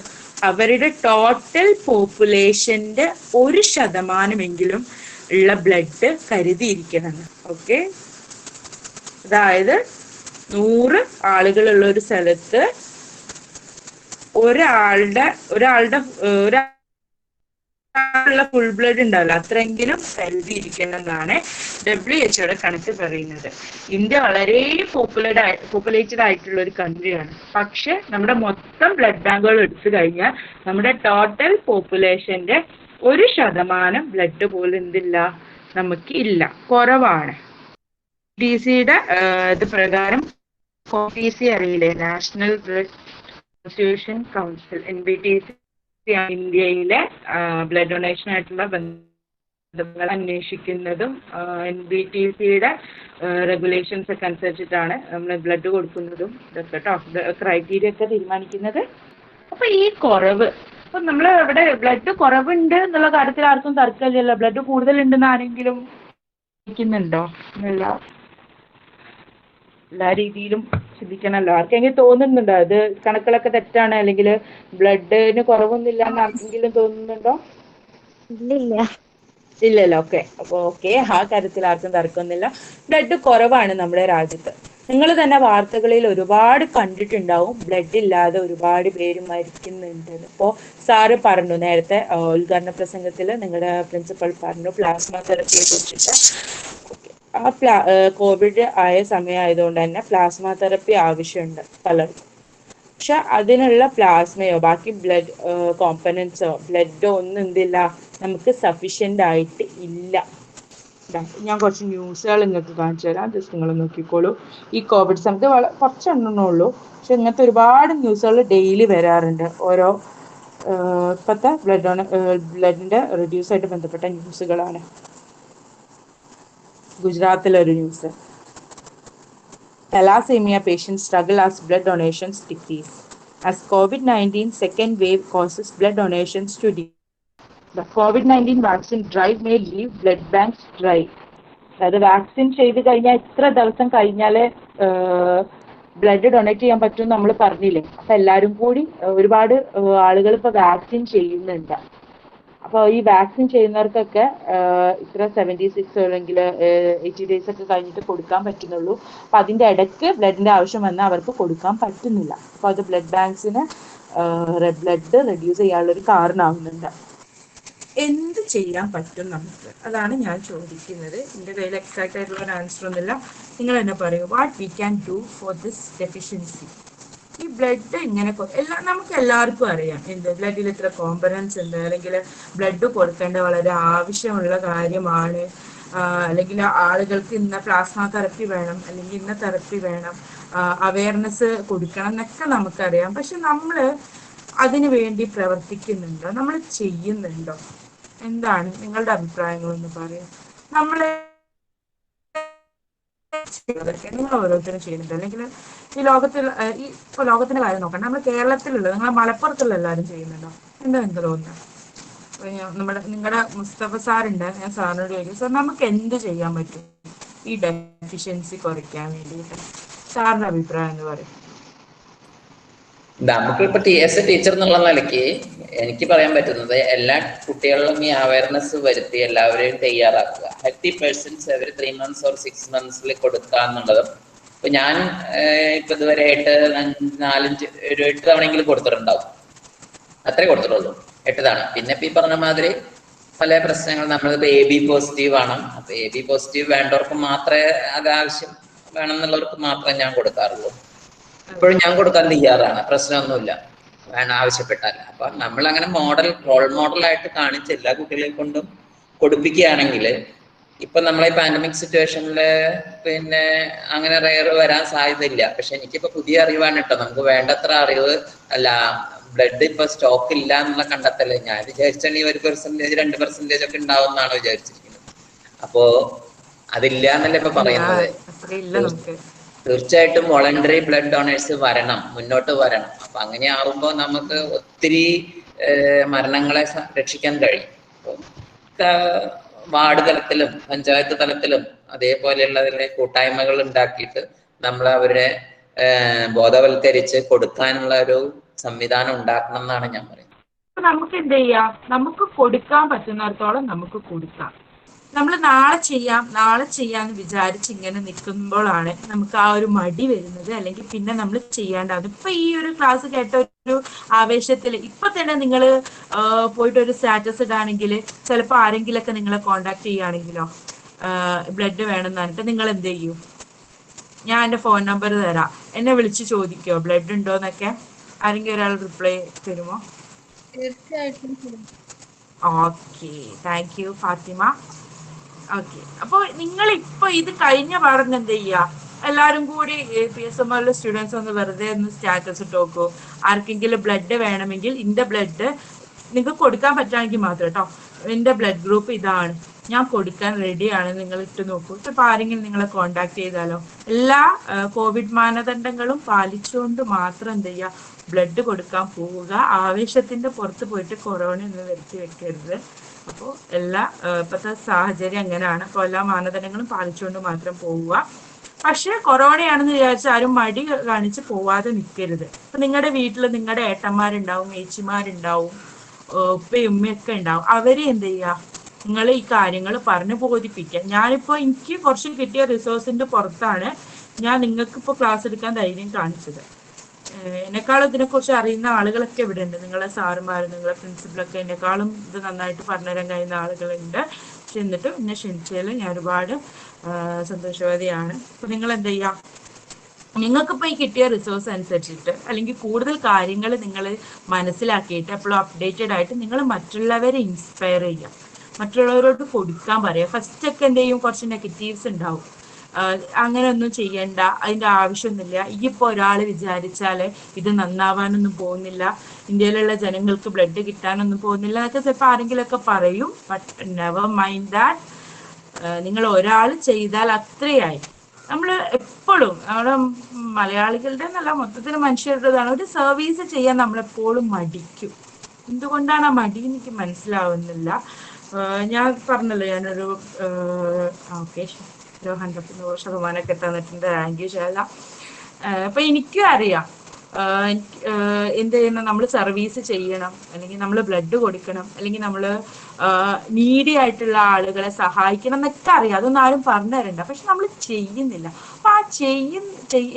അവരുടെ ടോട്ടൽ പോപ്പുലേഷന്റെ 1% ഉള്ള ബ്ലഡ് കരുതിയിരിക്കണം. ഓക്കെ, അതായത് 100 ആളുകളുള്ള ഒരു സ്ഥലത്ത് ഒരാളുടെ ഫുൾ ബ്ലഡ് ഉണ്ടാവില്ല, അത്രയെങ്കിലും ഹെൽത്തി ഇരിക്കണം എന്നാണ് WHO കണക്ക് പറയുന്നത്. ഇന്ത്യ വളരെ പോപ്പുലേറ്റഡ് ആയിട്ടുള്ള ഒരു കൺട്രിയാണ്. പക്ഷെ നമ്മുടെ മൊത്തം ബ്ലഡ് ബാങ്കുകൾ എടുത്തു കഴിഞ്ഞാൽ നമ്മുടെ ടോട്ടൽ പോപ്പുലേഷന്റെ 1% ബ്ലഡ് പോലും എന്തില്ല, നമുക്ക് ഇല്ല, കുറവാണ്. DCയുടെ ഇത് പ്രകാരം NBTC അറിയില്ലേ, national blood transfusion council, NBTC ഇന്ത്യയിലെ ബ്ലഡ് ഡൊണേഷൻ ആയിട്ടുള്ള ബന്ധങ്ങൾ അന്വേഷിക്കുന്നതും NBTCയുടെ റെഗുലേഷൻസ് ഒക്കെ അനുസരിച്ചിട്ടാണ് നമ്മൾ ബ്ലഡ് കൊടുക്കുന്നതും ഇതൊക്കെ കേട്ടോ, ക്രൈറ്റീരിയ ഒക്കെ തീരുമാനിക്കുന്നത്. അപ്പൊ ഈ കുറവ്, അപ്പൊ നമ്മൾ ഇവിടെ ബ്ലഡ് കുറവുണ്ട് എന്നുള്ള കാര്യത്തിൽ ആർക്കും തർക്കമില്ലല്ലോ. ബ്ലഡ് കൂടുതലുണ്ടെന്ന് ആരെങ്കിലും ചിന്തിക്കുന്നുണ്ടോ? എല്ലാ രീതിയിലും ചിന്തിക്കണമല്ലോ. ആർക്കെങ്കിലും തോന്നുന്നുണ്ടോ അത് കണക്കുകളൊക്കെ തെറ്റാണ്, അല്ലെങ്കിൽ ബ്ലഡിന് കുറവൊന്നുമില്ല എന്ന് ആർക്കെങ്കിലും തോന്നുന്നുണ്ടോ? ഇല്ലല്ലോ. ഓക്കെ, ആ കാര്യത്തിൽ ആർക്കും തർക്കമൊന്നുമില്ല. ബ്ലഡ് കുറവാണ് നമ്മുടെ രാജ്യത്ത്. നിങ്ങൾ തന്നെ വാർത്തകളിൽ ഒരുപാട് കണ്ടിട്ടുണ്ടാവും, ബ്ലഡ് ഇല്ലാതെ ഒരുപാട് പേര് മരിക്കുന്നുണ്ട്. ഇപ്പോൾ സാറ് പറഞ്ഞു നേരത്തെ ഉദ്ഘാടന പ്രസംഗത്തിൽ, നിങ്ങളുടെ പ്രിൻസിപ്പൽ പറഞ്ഞു പ്ലാസ്മ തെറപ്പിയെ കുറിച്ചിട്ട്. കോവിഡ് ആയ സമയമായതുകൊണ്ട് തന്നെ പ്ലാസ്മ തെറപ്പി ആവശ്യമുണ്ട് പലർക്കും. പക്ഷെ അതിനുള്ള പ്ലാസ്മയോ ബാക്കി ബ്ലഡ് കോമ്പനൻസോ ബ്ലഡോ ഒന്നും എന്തില്ല, നമുക്ക് സഫീഷ്യൻ്റ് ആയിട്ട് ഇല്ല. ഞാൻ കുറച്ച് ന്യൂസുകൾ നിങ്ങൾക്ക് കാണിച്ചു തരാം, ജസ്റ്റ് നിങ്ങൾ നോക്കിക്കോളൂ. ഈ കോവിഡ് സമയത്ത് കുറച്ചെണ്ണേ ഉള്ളൂ, പക്ഷെ ഇങ്ങനത്തെ ഒരുപാട് ന്യൂസുകൾ ഡെയിലി വരാറുണ്ട്. ഓരോ ഇപ്പോഴത്തെ ബ്ലഡിൻ്റെ റിഡ്യൂസ് ആയിട്ട് ബന്ധപ്പെട്ട ന്യൂസുകളാണ്. ഗുജറാത്തിലൊരു news, thalassemia patients struggle as blood donations decrease as COVID-19 second wave causes blood donations to decrease. The COVID-19 vaccine drive may leave blood banks dry. അതായത് വാക്സിൻ ചെയ്ത് കഴിഞ്ഞാൽ എത്ര ദിവസം കഴിഞ്ഞാലേ ബ്ലഡ് ഡൊണേറ്റ് ചെയ്യാൻ പറ്റും നമ്മൾ പറഞ്ഞില്ലേ. അപ്പൊ എല്ലാവരും കൂടി ഒരുപാട് ആളുകൾ ഇപ്പൊ വാക്സിൻ ചെയ്യുന്നുണ്ട്. അപ്പോൾ ഈ വാക്സിൻ ചെയ്യുന്നവർക്കൊക്കെ ഇത്ര 76 അല്ലെങ്കിൽ 80 days ഒക്കെ കഴിഞ്ഞിട്ട് കൊടുക്കാൻ പറ്റുന്നുള്ളൂ. അപ്പം അതിൻ്റെ ഇടയ്ക്ക് ബ്ലഡിൻ്റെ ആവശ്യം വന്നാൽ അവർക്ക് കൊടുക്കാൻ പറ്റുന്നില്ല. അപ്പോൾ അത് ബ്ലഡ് ബാങ്ക്സിന് ബ്ലഡ് റെഡ്യൂസ് ചെയ്യാനുള്ളൊരു കാരണമാകുന്നുണ്ട്. എന്ത് ചെയ്യാൻ പറ്റും നമുക്ക്, അതാണ് ഞാൻ ചോദിക്കുന്നത്. എൻ്റെ കയ്യിൽ എക്സാക്റ്റ് ആയിട്ടുള്ള ഒരു ആൻസർ ഒന്നുമില്ല, നിങ്ങൾ തന്നെ പറയൂ. What we can do for this deficiency? ഈ ബ്ലഡ് ഇങ്ങനെ നമുക്ക് എല്ലാവർക്കും അറിയാം എന്ത് ബ്ലഡിൽ ഇത്ര കോമ്പണൻസ് ഉണ്ട്, അല്ലെങ്കിൽ ബ്ലഡ് കൊടുക്കേണ്ട വളരെ ആവശ്യമുള്ള കാര്യമാണ്, അല്ലെങ്കിൽ ആളുകൾക്ക് ഇന്ന പ്ലാസ്മ തെറപ്പി വേണം, അല്ലെങ്കിൽ ഇന്ന തെറപ്പി വേണം, അവയർനെസ് കൊടുക്കണം എന്നൊക്കെ നമുക്കറിയാം. പക്ഷെ നമ്മൾ അതിനു വേണ്ടി പ്രവർത്തിക്കുന്നുണ്ടോ, നമ്മൾ ചെയ്യുന്നുണ്ടോ? എന്താണ് നിങ്ങളുടെ അഭിപ്രായങ്ങളൊന്ന് പറയാം. നിങ്ങൾ ഓരോരുത്തരും ചെയ്യുന്നുണ്ട്, അല്ലെങ്കിൽ ഈ ഇപ്പൊ ലോകത്തിന്റെ കാര്യം നോക്കണ്ട, നമ്മൾ കേരളത്തിലുള്ളത്, നിങ്ങൾ മലപ്പുറത്തുള്ള എല്ലാവരും ചെയ്യുന്നുണ്ടോ? എന്താ നിങ്ങൾക്ക് തോന്നുന്നത്? നിങ്ങളുടെ മുസ്തഫ സാറുണ്ട്, ഞാൻ സാറിനോട് ചോദിക്കും, സാർ നമുക്ക് എന്ത് ചെയ്യാൻ പറ്റും ഈ ഡെഫിഷ്യൻസി കുറയ്ക്കാൻ വേണ്ടിയിട്ട്? സാറിന്റെ അഭിപ്രായം എന്ന് പറയും. നമുക്കിപ്പോ TS ടീച്ചർ എന്നുള്ള നിലയ്ക്ക് എനിക്ക് പറയാൻ പറ്റുന്നത്, എല്ലാ കുട്ടികളിലും ഈ അവയർനെസ് വരുത്തി എല്ലാവരെയും തയ്യാറാക്കുക. 30% എവറി 3 months or 6 months കൊടുക്കുക എന്നുള്ളതും. ഇപ്പൊ ഞാൻ ഇപ്പൊ ഇതുവരെ 8 തവണയെങ്കിലും കൊടുത്തിട്ടുണ്ടാവും, അത്രേ കൊടുത്തിട്ടുള്ളൂ, 8 തവണ. പിന്നെ ഇപ്പൊ ഈ പറഞ്ഞ മാതിരി പല പ്രശ്നങ്ങൾ, നമ്മളിപ്പോ AB പോസിറ്റീവ് ആണ്. അപ്പൊ AB പോസിറ്റീവ് വേണ്ടവർക്ക് മാത്രമേ അത് ആവശ്യം വേണമെന്നുള്ളവർക്ക് മാത്രമേ ഞാൻ കൊടുക്കാറുള്ളൂ. ഇപ്പോഴും ഞാൻ കൊടുക്കാൻ തയ്യാറാണ്, പ്രശ്നമൊന്നുമില്ല, വേണം ആവശ്യപ്പെട്ടാൽ. അപ്പൊ നമ്മൾ അങ്ങനെ റോൾ മോഡലായിട്ട് കാണിച്ച് എല്ലാ കുട്ടികളെ കൊണ്ടും കൊടുപ്പിക്കുകയാണെങ്കിൽ, ഇപ്പൊ നമ്മളെ ഈ പാൻഡമിക് സിറ്റുവേഷനില് പിന്നെ അങ്ങനെ റെയർ വരാൻ സാധ്യതയില്ല. പക്ഷെ എനിക്കിപ്പോ പുതിയ അറിവാണ് കേട്ടോ, നമുക്ക് വേണ്ടത്ര അറിവ് അല്ല, ബ്ലഡ് ഇപ്പൊ സ്റ്റോക്ക് ഇല്ല എന്നുള്ള കണ്ടെത്തല്ലേ. ഞാൻ വിചാരിച്ചാൽ ഈ 1% 2% ഒക്കെ ഉണ്ടാവും എന്നാണ് വിചാരിച്ചിരിക്കുന്നത്. അപ്പോ അതില്ല എന്നല്ലേ ഇപ്പൊ പറയുന്നത്. തീർച്ചയായിട്ടും വോളണ്ടറി ബ്ലഡ് ഡൊണേഴ്സ് മുന്നോട്ട് വരണം. അപ്പൊ അങ്ങനെ ആവുമ്പോൾ നമുക്ക് ഒത്തിരി മരണങ്ങളെ രക്ഷിക്കാൻ കഴിയും. വാർഡ് തലത്തിലും പഞ്ചായത്ത് തലത്തിലും അതേപോലെയുള്ളതിലെ കൂട്ടായ്മകൾ ഉണ്ടാക്കിയിട്ട് നമ്മൾ അവരെ ബോധവൽക്കരിച്ച് കൊടുക്കാനുള്ള ഒരു സംവിധാനം ഉണ്ടാക്കണം എന്നാണ് ഞാൻ പറയുന്നത്. നമുക്ക് എന്ത് ചെയ്യാം, നമുക്ക് കൊടുക്കാൻ പറ്റുന്നിടത്തോളം നമുക്ക് കൊടുക്കാം. നമ്മൾ നാളെ ചെയ്യാന്ന് വിചാരിച്ച് ഇങ്ങനെ നിൽക്കുമ്പോഴാണ് നമുക്ക് ആ ഒരു മടി വരുന്നത്, അല്ലെങ്കിൽ പിന്നെ നമ്മൾ ചെയ്യാണ്ടാവുന്നത്. ഇപ്പൊ ഈ ഒരു ക്ലാസ് കേട്ട ഒരു ആവേശത്തിൽ ഇപ്പൊ തന്നെ നിങ്ങൾ പോയിട്ട് ഒരു സ്റ്റാറ്റസ് ഇടാണെങ്കിൽ ചിലപ്പോൾ ആരെങ്കിലൊക്കെ നിങ്ങളെ കോണ്ടാക്ട് ചെയ്യുകയാണെങ്കിലോ ബ്ലഡ് വേണമെന്ന് പറഞ്ഞിട്ട് നിങ്ങൾ എന്ത് ചെയ്യും? ഞാൻ എൻ്റെ ഫോൺ നമ്പർ തരാം, എന്നെ വിളിച്ച് ചോദിക്കോ ബ്ലഡ് ഉണ്ടോന്നൊക്കെ? ആരെങ്കിലും ഒരാൾ റിപ്ലൈ തരുമോ? തീർച്ചയായിട്ടും. Okay, thank you Fathima. Okay, അപ്പൊ നിങ്ങൾ ഇപ്പൊ ഇത് കഴിഞ്ഞ പാടുന്ന എന്ത് ചെയ്യാ? എല്ലാരും കൂടി PSMR സ്റ്റുഡൻസ് ഒന്ന് വെറുതെ ഒന്ന് സ്റ്റാറ്റസ് ഇട്ട് നോക്കൂ. ആർക്കെങ്കിലും ബ്ലഡ് വേണമെങ്കിൽ ഇന്റെ ബ്ലഡ് നിങ്ങൾക്ക് കൊടുക്കാൻ പറ്റുകയാണെങ്കിൽ മാത്രം കേട്ടോ, എന്റെ ബ്ലഡ് ഗ്രൂപ്പ് ഇതാണ്, ഞാൻ കൊടുക്കാൻ റെഡിയാണ്, നിങ്ങൾ ഇട്ട് നോക്കൂ. ഇപ്പൊ ആരെങ്കിലും നിങ്ങളെ കോണ്ടാക്ട് ചെയ്താലോ? എല്ലാ കോവിഡ് മാനദണ്ഡങ്ങളും പാലിച്ചുകൊണ്ട് മാത്രം എന്ത് ചെയ്യുക, ബ്ലഡ് കൊടുക്കാൻ പോവുക. ആവേശത്തിന്റെ പുറത്ത് പോയിട്ട് കൊറോണ ഒന്നും വരുത്തി വെക്കരുത്. അപ്പോൾ എല്ലാ ഇപ്പോഴത്തെ സാഹചര്യം അങ്ങനെയാണ്. അപ്പോൾ എല്ലാ മാനദണ്ഡങ്ങളും പാലിച്ചുകൊണ്ട് മാത്രം പോവുക. പക്ഷെ കൊറോണയാണെന്ന് വിചാരിച്ച് ആരും മടി കാണിച്ച് പോവാതെ നിൽക്കരുത്. ഇപ്പൊ നിങ്ങളുടെ വീട്ടിൽ നിങ്ങളുടെ ഏട്ടന്മാരുണ്ടാവും, ഏച്ചിമാരുണ്ടാവും, ഉപ്പയും ഉമ്മയൊക്കെ ഉണ്ടാവും. അവരെ എന്ത് ചെയ്യുക, നിങ്ങൾ ഈ കാര്യങ്ങൾ പറഞ്ഞു ബോധിപ്പിക്കുക. ഞാനിപ്പോ എനിക്ക് കുറച്ച് കിട്ടിയ റിസോഴ്സിന്റെ പുറത്താണ് ഞാൻ നിങ്ങൾക്ക് ഇപ്പോൾ ക്ലാസ് എടുക്കാൻ ധൈര്യം കാണിച്ചത്. എന്നെക്കാളും ഇതിനെക്കുറിച്ച് അറിയുന്ന ആളുകളൊക്കെ ഇവിടെ ഉണ്ട്. നിങ്ങളെ സാറുമാർ, നിങ്ങളെ പ്രിൻസിപ്പലൊക്കെ എന്നെക്കാളും ഇത് നന്നായിട്ട് പറഞ്ഞുതരാൻ കഴിയുന്ന ആളുകളുണ്ട്. പക്ഷെ എന്നിട്ടും എന്നെ ക്ഷണിച്ചതിൽ ഞാൻ ഒരുപാട് സന്തോഷവതിയാണ്. അപ്പൊ നിങ്ങൾ എന്ത് ചെയ്യുക, നിങ്ങൾക്കിപ്പോൾ ഈ കിട്ടിയ റിസോഴ്സ് അനുസരിച്ചിട്ട് അല്ലെങ്കിൽ കൂടുതൽ കാര്യങ്ങൾ നിങ്ങൾ മനസ്സിലാക്കിയിട്ട് എപ്പോഴും അപ്ഡേറ്റഡ് ആയിട്ട് നിങ്ങൾ മറ്റുള്ളവരെ ഇൻസ്പയർ ചെയ്യുക, മറ്റുള്ളവരോട് കൊടുക്കാൻ പറയുക. ഫസ്റ്റ് ഒക്കെ എന്ത് ചെയ്യും, കുറച്ച് നെഗറ്റീവ്സ് ഉണ്ടാവും. അങ്ങനെ ഒന്നും ചെയ്യണ്ട, അതിന്റെ ആവശ്യമൊന്നുമില്ല, ഈ ഇപ്പോൾ ഒരാൾ വിചാരിച്ചാൽ ഇത് നന്നാവാനൊന്നും പോകുന്നില്ല, ഇന്ത്യയിലുള്ള ജനങ്ങൾക്ക് ബ്ലഡ് കിട്ടാനൊന്നും പോകുന്നില്ല എന്നൊക്കെ ചിലപ്പോൾ ആരെങ്കിലുമൊക്കെ പറയും. But never mind that. നിങ്ങൾ ഒരാൾ ചെയ്താൽ അത്രയായി. നമ്മൾ എപ്പോഴും നമ്മുടെ മലയാളികളുടെ എന്നല്ല, മൊത്തത്തിൽ മനുഷ്യരുടേതാണ്, ഒരു സർവീസ് ചെയ്യാൻ നമ്മളെപ്പോഴും മടിക്കും. എന്തുകൊണ്ടാണ് ആ മടി എനിക്ക് മനസ്സിലാവുന്നില്ല. ഞാൻ പറഞ്ഞല്ലോ, ഞാനൊരു ഓക്കെ 100% തന്നിട്ടുണ്ട്, താങ്ക് യു ശാല. അപ്പൊ എനിക്കും അറിയാം എന്ത് ചെയ്യണം, നമ്മൾ സർവീസ് ചെയ്യണം, അല്ലെങ്കിൽ നമ്മൾ ബ്ലഡ് കൊടുക്കണം, അല്ലെങ്കിൽ നമ്മൾ നീഡി ആയിട്ടുള്ള ആളുകളെ സഹായിക്കണം എന്നൊക്കെ അറിയാം. അതൊന്നും ആരും പറഞ്ഞു തരണ്ട. പക്ഷെ നമ്മൾ ചെയ്യുന്നില്ല. അപ്പൊ ആ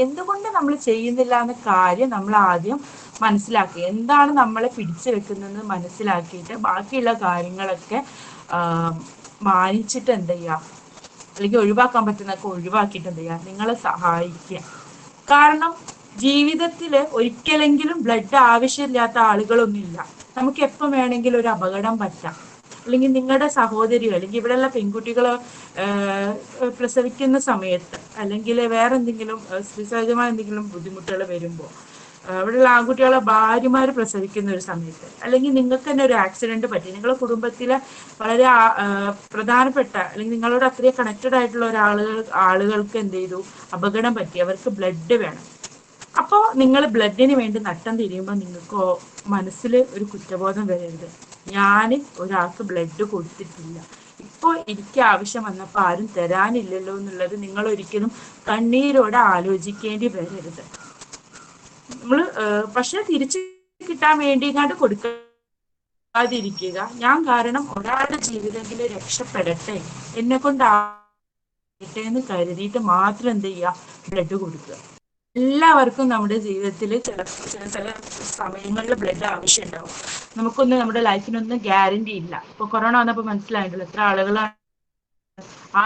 എന്തുകൊണ്ട് നമ്മൾ ചെയ്യുന്നില്ല എന്ന കാര്യം നമ്മൾ ആദ്യം മനസ്സിലാക്കി, എന്താണ് നമ്മളെ പിടിച്ചു വെക്കുന്നതെന്ന് മനസ്സിലാക്കിയിട്ട് ബാക്കിയുള്ള കാര്യങ്ങളൊക്കെ മാനിച്ചിട്ട് എന്ത് ചെയ്യുക, അല്ലെങ്കിൽ ഒഴിവാക്കാൻ പറ്റുന്നതൊക്കെ ഒഴിവാക്കിയിട്ട് എന്ത് ചെയ്യുക, നിങ്ങളെ സഹായിക്കുക. കാരണം ജീവിതത്തിൽ ഒരിക്കലെങ്കിലും ബ്ലഡ് ആവശ്യമില്ലാത്ത ആളുകളൊന്നുമില്ല. നമുക്ക് എപ്പം വേണമെങ്കിലും ഒരു അപകടം പറ്റാം, അല്ലെങ്കിൽ നിങ്ങളുടെ സഹോദരിയോ അല്ലെങ്കിൽ ഇവിടെയുള്ള പെൺകുട്ടികളോ പ്രസവിക്കുന്ന സമയത്ത്, അല്ലെങ്കിൽ വേറെ എന്തെങ്കിലും സഹജമായ എന്തെങ്കിലും ബുദ്ധിമുട്ടുകൾ വരുമ്പോൾ, ഇവിടെയുള്ള ആൺകുട്ടികളെ ഭാര്യമാർ പ്രസവിക്കുന്ന ഒരു സമയത്ത്, അല്ലെങ്കിൽ നിങ്ങൾക്ക് തന്നെ ഒരു ആക്സിഡന്റ് പറ്റി, നിങ്ങളുടെ കുടുംബത്തിലെ വളരെ പ്രധാനപ്പെട്ട അല്ലെങ്കിൽ നിങ്ങളോട് അത്രയും കണക്റ്റഡ് ആയിട്ടുള്ള ആളുകൾക്ക് എന്ത് ചെയ്തു, അപകടം പറ്റി, അവർക്ക് ബ്ലഡ് വേണം. അപ്പോൾ നിങ്ങൾ ബ്ലഡിന് വേണ്ടി നട്ടം തിരിയുമ്പോൾ നിങ്ങൾക്ക് മനസ്സിൽ ഒരു കുറ്റബോധം വരരുത്, ഞാൻ ഒരാൾക്ക് ബ്ലഡ് കൊടുത്തിട്ടില്ല, ഇപ്പോൾ എനിക്ക് ആവശ്യം വന്നപ്പോൾ ആരും തരാനില്ലല്ലോ എന്നുള്ളത് നിങ്ങൾ ഒരിക്കലും കണ്ണീരോടെ ആലോചിക്കേണ്ടി വരരുത്. നമ്മൾ പക്ഷെ തിരിച്ചു കിട്ടാൻ വേണ്ടിങ്ങാണ്ട് കൊടുക്കാതിരിക്കുക. ഞാൻ കാരണം ഒരാളുടെ ജീവിതത്തിൽ രക്ഷപ്പെടട്ടെ, എന്നെ കൊണ്ടാകട്ടെ എന്ന് കരുതിയിട്ട് മാത്രം എന്ത് ചെയ്യുക, ബ്ലഡ് കൊടുക്കുക. എല്ലാവർക്കും നമ്മുടെ ജീവിതത്തിൽ ചില സമയങ്ങളിൽ ബ്ലഡ് ആവശ്യം ഉണ്ടാവും. നമുക്കൊന്നും നമ്മുടെ ലൈഫിനൊന്നും ഗ്യാരണ്ടി ഇല്ല. ഇപ്പൊ കൊറോണ വന്നപ്പോൾ മനസ്സിലായിട്ടില്ല എത്ര ആളുകളാണ്,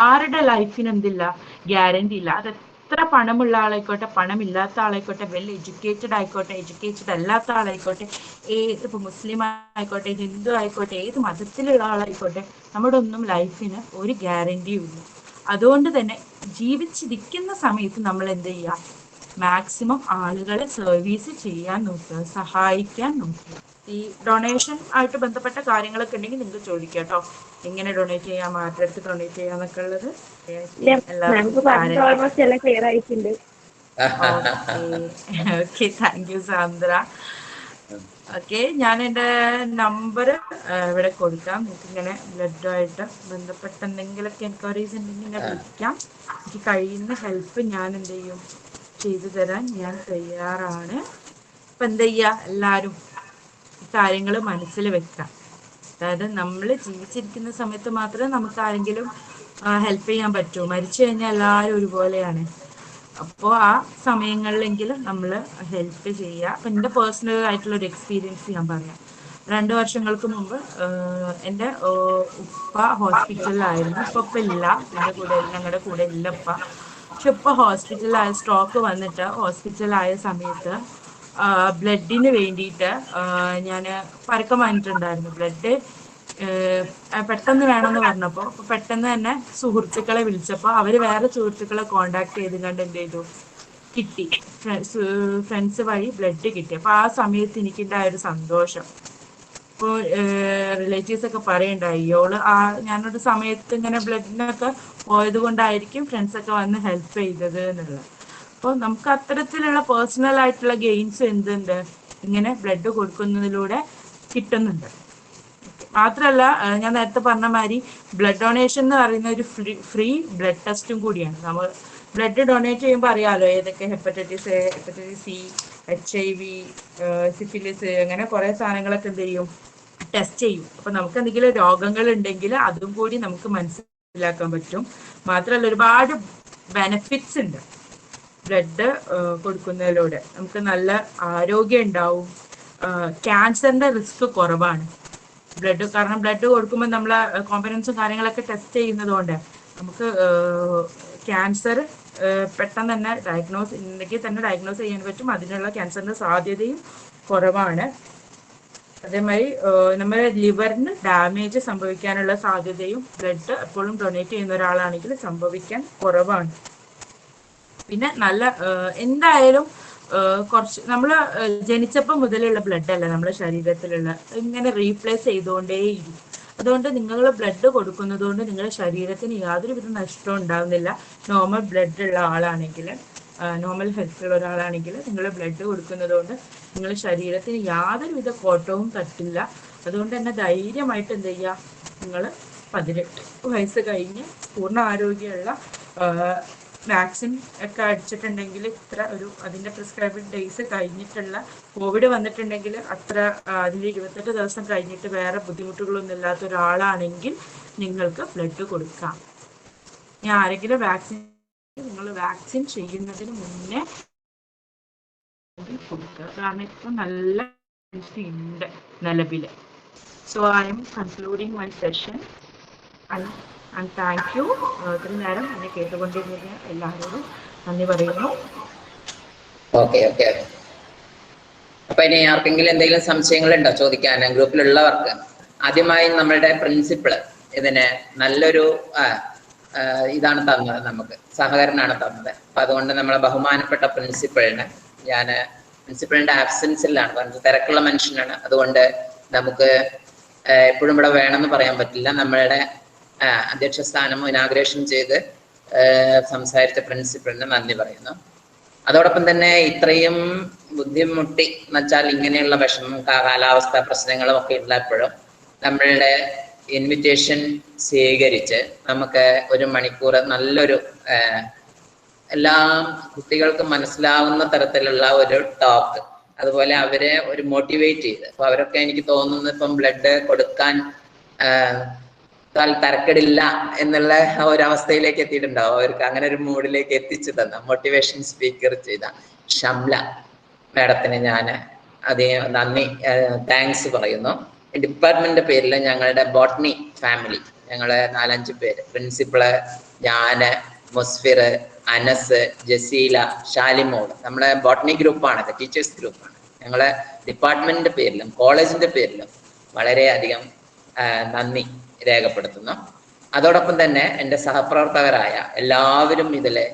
ആരുടെ ലൈഫിന് എന്തില്ല, ഗ്യാരണ്ടി ഇല്ല. അത് എത്ര പണമുള്ള ആളായിക്കോട്ടെ, പണമില്ലാത്ത ആളായിക്കോട്ടെ, വെൽ എഡ്യൂക്കേറ്റഡ് ആയിക്കോട്ടെ, എഡ്യൂക്കേറ്റഡ് അല്ലാത്ത ആളായിക്കോട്ടെ, ഇപ്പൊ മുസ്ലിം ആയിക്കോട്ടെ, ഹിന്ദു ആയിക്കോട്ടെ, ഏത് മതത്തിലുള്ള ആളായിക്കോട്ടെ, നമ്മുടെ ഒന്നും ലൈഫിന് ഒരു ഗ്യാരണ്ടിയും ഇല്ല. അതുകൊണ്ട് തന്നെ ജീവിച്ചിരിക്കുന്ന സമയത്ത് നമ്മൾ എന്ത് ചെയ്യുക, മാക്സിമം ആളുകളെ സർവീസ് ചെയ്യാൻ നോക്കുക, സഹായിക്കാൻ നോക്കുക. ഈ ഡൊണേഷൻ ആയിട്ട് ബന്ധപ്പെട്ട കാര്യങ്ങളൊക്കെ ഉണ്ടെങ്കിൽ നിങ്ങൾക്ക് ചോദിക്കാം കേട്ടോ, എങ്ങനെ ഡൊണേറ്റ് ചെയ്യാം, ആരുടെ ഡൊണേറ്റ് ചെയ്യാന്നൊക്കെ ഉള്ളത്. Okay, thank U Sandra. Okay, ഞാൻ എൻ്റെ നമ്പർ ഇവിടെ കൊടുക്കാം. നിങ്ങൾക്ക് ഇങ്ങനെ ബ്ലഡുമായിട്ട് ബന്ധപ്പെട്ട എന്തെങ്കിലുമൊക്കെ എൻക്വയറീസ് ഉണ്ടെങ്കിൽ എന്നെ വിളിക്കാം. എനിക്ക് കഴിയുന്ന ഹെൽപ്പ് ഞാൻ എന്ത് ചെയ്യും, ചെയ്തു തരാൻ ഞാൻ തയ്യാറാണ്. ഇപ്പം എന്ത് ചെയ്യുക, എല്ലാവരും കാര്യങ്ങൾ മനസ്സിൽ വെക്കാം. അതായത് നമ്മൾ ജീവിച്ചിരിക്കുന്ന സമയത്ത് മാത്രമേ നമുക്ക് ആരെങ്കിലും ഹെൽപ്പ് ചെയ്യാൻ പറ്റൂ. മരിച്ചു കഴിഞ്ഞാൽ എല്ലാവരും ഒരുപോലെയാണ്. അപ്പോൾ ആ സമയങ്ങളിലെങ്കിലും നമ്മൾ ഹെൽപ്പ് ചെയ്യുക. അപ്പം എൻ്റെ പേഴ്സണൽ ആയിട്ടുള്ളൊരു എക്സ്പീരിയൻസ് ഞാൻ പറയാം. 2 വർഷങ്ങൾക്ക് മുമ്പ് എൻ്റെ ഉപ്പ ഹോസ്പിറ്റലിലായിരുന്നു. ഇപ്പം ഇല്ല, ഞങ്ങളുടെ കൂടെ ഇല്ല ഉപ്പ. പക്ഷെ ഉപ്പ ഹോസ്പിറ്റലിലായ സ്ട്രോക്ക് വന്നിട്ട് ഹോസ്പിറ്റലായ സമയത്ത് ബ്ലഡിന് വേണ്ടിയിട്ട് ഞാൻ പരക്കം വാങ്ങിയിട്ടുണ്ടായിരുന്നു. ബ്ലഡ് പെട്ടെന്ന് വേണമെന്ന് പറഞ്ഞപ്പോൾ പെട്ടെന്ന് തന്നെ സുഹൃത്തുക്കളെ വിളിച്ചപ്പോൾ അവർ വേറെ സുഹൃത്തുക്കളെ കോണ്ടാക്ട് ചെയ്ത് കണ്ട് എന്ത് ചെയ്തു, കിട്ടി. ഫ്രണ്ട്സ് വഴി ബ്ലഡ് കിട്ടി. അപ്പോൾ ആ സമയത്ത് എനിക്കുണ്ടായ ഒരു സന്തോഷം. ഇപ്പോൾ റിലേറ്റീവ്സ് ഒക്കെ പറയണ്ടായി, ഞാനൊരു സമയത്ത് ഇങ്ങനെ ബ്ലഡിനൊക്കെ പോയത് കൊണ്ടായിരിക്കും ഫ്രണ്ട്സൊക്കെ വന്ന് ഹെൽപ്പ് ചെയ്തത് എന്നുള്ളത്. അപ്പോൾ നമുക്ക് അത്തരത്തിലുള്ള പേഴ്സണൽ ആയിട്ടുള്ള ഗെയിൻസ് എന്തുണ്ട്, ഇങ്ങനെ ബ്ലഡ് കൊടുക്കുന്നതിലൂടെ കിട്ടുന്നുണ്ട്. മാത്രമല്ല, ഞാൻ നേരത്തെ പറഞ്ഞ മാതിരി ബ്ലഡ് ഡൊണേഷൻ എന്ന് പറയുന്ന ഒരു ഫ്രീ ബ്ലഡ് ടെസ്റ്റും കൂടിയാണ്. നമ്മൾ ബ്ലഡ് ഡൊണേറ്റ് ചെയ്യുമ്പോൾ അറിയാമല്ലോ ഏതൊക്കെ hepatitis A, hepatitis C, HIV, syphilis, അങ്ങനെ കുറേ സാധനങ്ങളൊക്കെ എന്ത് ചെയ്യും, ടെസ്റ്റ് ചെയ്യും. അപ്പം നമുക്ക് എന്തെങ്കിലും രോഗങ്ങൾ ഉണ്ടെങ്കിൽ അതും കൂടി നമുക്ക് മനസ്സിലാക്കാൻ പറ്റും. മാത്രമല്ല, ഒരുപാട് ബെനഫിറ്റ്സ് ഉണ്ട് ബ്ലഡ് കൊടുക്കുന്നതിലൂടെ. നമുക്ക് നല്ല ആരോഗ്യം ഉണ്ടാവും. ക്യാൻസറിൻ്റെ റിസ്ക് കുറവാണ് കാരണം ബ്ലഡ് കൊടുക്കുമ്പോൾ നമ്മൾ കോമ്പനൻസും കാര്യങ്ങളൊക്കെ ടെസ്റ്റ് ചെയ്യുന്നതുകൊണ്ട് നമുക്ക് ക്യാൻസർ പെട്ടെന്ന് തന്നെ ഉണ്ടെങ്കിൽ തന്നെ ഡയഗ്നോസ് ചെയ്യാൻ പറ്റും. അതിനുള്ള ക്യാൻസറിൻ്റെ സാധ്യതയും കുറവാണ്. അതേമാതിരി നമ്മുടെ ലിവറിന് ഡാമേജ് സംഭവിക്കാനുള്ള സാധ്യതയും ബ്ലഡ് എപ്പോഴും ഡൊണേറ്റ് ചെയ്യുന്ന ഒരാളാണെങ്കിൽ സംഭവിക്കാൻ കുറവാണ്. പിന്നെ നല്ല എന്തായാലും കുറച്ച് നമ്മൾ ജനിച്ചപ്പോൾ മുതലുള്ള ബ്ലഡ് അല്ല നമ്മുടെ ശരീരത്തിലുള്ള, ഇങ്ങനെ റീപ്ലേസ് ചെയ്തുകൊണ്ടേയിരിക്കും. അതുകൊണ്ട് നിങ്ങൾ ബ്ലഡ് കൊടുക്കുന്നത് കൊണ്ട് നിങ്ങളുടെ ശരീരത്തിന് യാതൊരുവിധ നഷ്ടവും ഉണ്ടാകുന്നില്ല. നോർമൽ ബ്ലഡ് ഉള്ള ആളാണെങ്കിൽ, നോർമൽ ഹെൽത്ത് ഉള്ള ഒരാളാണെങ്കിൽ നിങ്ങൾ ബ്ലഡ് കൊടുക്കുന്നത് കൊണ്ട് നിങ്ങളുടെ ശരീരത്തിന് യാതൊരുവിധ കോട്ടവും തട്ടില്ല. അതുകൊണ്ട് തന്നെ ധൈര്യമായിട്ട് എന്ത് ചെയ്യുക, നിങ്ങൾ 18 വയസ്സ് കഴിഞ്ഞ് പൂർണ്ണ ആരോഗ്യമുള്ള വാക്സിൻ ഒക്കെ അടിച്ചിട്ടുണ്ടെങ്കിൽ അതിൻ്റെ പ്രിസ്ക്രൈബഡ് ഡേയ്സ് കഴിഞ്ഞിട്ടുള്ള, കോവിഡ് വന്നിട്ടുണ്ടെങ്കിൽ അതിൻ്റെ 28 ദിവസം കഴിഞ്ഞിട്ട് വേറെ ബുദ്ധിമുട്ടുകളൊന്നും ഇല്ലാത്ത ഒരാളാണെങ്കിൽ നിങ്ങൾക്ക് ബ്ലഡ് കൊടുക്കാം. ഇനി ആരെങ്കിലും നിങ്ങൾ വാക്സിൻ ചെയ്യുന്നതിന് മുന്നേ കൊടുക്കുക. കാരണം ഇപ്പം നല്ല ഉണ്ട് നിലവിൽ. So I M concluding my session and thank you. ഇത്രയും നേരം എന്നെ കേട്ടുകൊണ്ടിരുന്ന എല്ലാവരോടും നന്ദി പറയുന്നു. ഓക്കെ. അപ്പൊ ഇനി ആർക്കെങ്കിലും എന്തെങ്കിലും സംശയങ്ങളുണ്ടോ ചോദിക്കാൻ ഗ്രൂപ്പിലുള്ളവർക്ക്? ആദ്യമായി നമ്മളുടെ പ്രിൻസിപ്പിള് ഇതിന് നല്ലൊരു ഇതാണ് തന്നത്, നമുക്ക് സഹകരണമാണ് തന്നത്. അപ്പൊ അതുകൊണ്ട് നമ്മളെ ബഹുമാനപ്പെട്ട പ്രിൻസിപ്പളിന്റെ ആബ്സെൻസിലാണ്, പറഞ്ഞത് തിരക്കുള്ള മനുഷ്യനാണ്. അതുകൊണ്ട് നമുക്ക് എപ്പോഴും ഇവിടെ വേണമെന്ന് പറയാൻ പറ്റില്ല. നമ്മളുടെ അധ്യക്ഷ സ്ഥാനം ഇനാഗ്രേഷൻ ചെയ്ത് സംസാരിച്ച പ്രിൻസിപ്പളിന് നന്ദി പറയുന്നു. അതോടൊപ്പം തന്നെ ഇത്രയും ബുദ്ധിമുട്ടി എന്നുവെച്ചാൽ ഇങ്ങനെയുള്ള വിഷമം, കാലാവസ്ഥ പ്രശ്നങ്ങളും ഒക്കെ ഉള്ളപ്പോഴും നമ്മളുടെ ഇൻവിറ്റേഷൻ സ്വീകരിച്ച് നമുക്ക് 1 മണിക്കൂർ നല്ലൊരു എല്ലാ കുട്ടികൾക്കും മനസ്സിലാവുന്ന തരത്തിലുള്ള ഒരു ടോക്ക്, അതുപോലെ അവരെ ഒരു മോട്ടിവേറ്റ് ചെയ്ത്, അപ്പൊ അവരൊക്കെ എനിക്ക് തോന്നുന്നു ഇപ്പം ബ്ലഡ് കൊടുക്കാൻ തരക്കെടില്ല എന്നുള്ള ഒരവസ്ഥയിലേക്ക് എത്തിയിട്ടുണ്ടാവും. അവർക്ക് അങ്ങനെ ഒരു മൂഡിലേക്ക് എത്തിച്ചു തന്ന മോട്ടിവേഷൻ സ്പീക്കർ ചെയ്ത ഷംല മാഡത്തിന് ഞാൻ നന്ദി താങ്ക്സ് പറയുന്നു. ഡിപ്പാർട്ട്മെന്റിന്റെ പേരിൽ ഞങ്ങളുടെ ബോട്ടണി ഫാമിലി, ഞങ്ങള് 4-5 പേര്, പ്രിൻസിപ്പള്, ഞാന്, മുസ്ഫിർ, അനസ്, ജസീല, ഷാലിമോൾ, നമ്മുടെ ബോട്ടണി ഗ്രൂപ്പാണ്, ടീച്ചേഴ്സ് ഗ്രൂപ്പാണ്. ഞങ്ങളെ ഡിപ്പാർട്ട്മെന്റിന്റെ പേരിലും കോളേജിന്റെ പേരിലും വളരെയധികം നന്ദി രേഖപ്പെടുത്തുന്നു. അതോടൊപ്പം തന്നെ എൻ്റെ സഹപ്രവർത്തകരായ എല്ലാവരും ഇതിലെ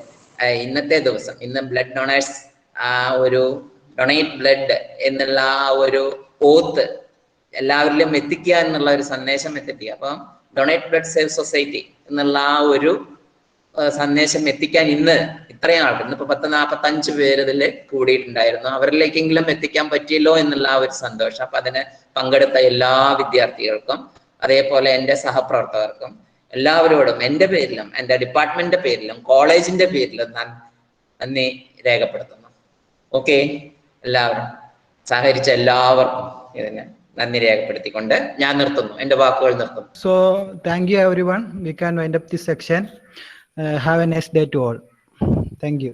ഇന്നത്തെ ദിവസം, ഇന്ന് ബ്ലഡ് ഡൊണേഴ്സ് ഒരു ഡൊണേറ്റ് ബ്ലഡ് എന്നുള്ള ഒരു ഓത്ത് എല്ലാവരിലും എത്തിക്കുക എന്നുള്ള ഒരു സന്ദേശം എത്തിക്കുക. അപ്പം ഡൊണേറ്റ് ബ്ലഡ് സേവ് സൊസൈറ്റി എന്നുള്ള ഒരു സന്ദേശം എത്തിക്കാൻ ഇന്ന് ഇത്രയും ആൾക്ക്, ഇന്നിപ്പോ 10-45 പേര് ഇതിൽ കൂടിയിട്ടുണ്ടായിരുന്നു. അവരിലേക്കെങ്കിലും എത്തിക്കാൻ പറ്റിയല്ലോ എന്നുള്ള ഒരു സന്തോഷം. അപ്പൊ അതിന് പങ്കെടുത്ത എല്ലാ വിദ്യാർത്ഥികൾക്കും അതേപോലെ എൻ്റെ സഹപ്രവർത്തകർക്കും എല്ലാവരോടും എൻ്റെ പേരിലും എൻ്റെ ഡിപ്പാർട്ട്മെന്റിന്റെ പേരിലും കോളേജിന്റെ പേരിലും നന്ദി രേഖപ്പെടുത്തുന്നു. ഓക്കെ, എല്ലാവരും സഹകരിച്ച എല്ലാവർക്കും ഇതിന് നന്ദി രേഖപ്പെടുത്തിക്കൊണ്ട് ഞാൻ നിർത്തുന്നു, എന്റെ വാക്കുകൾ നിർത്തുന്നു. So thank you everyone. We can wind up this section. Have a nice day to all. Thank you.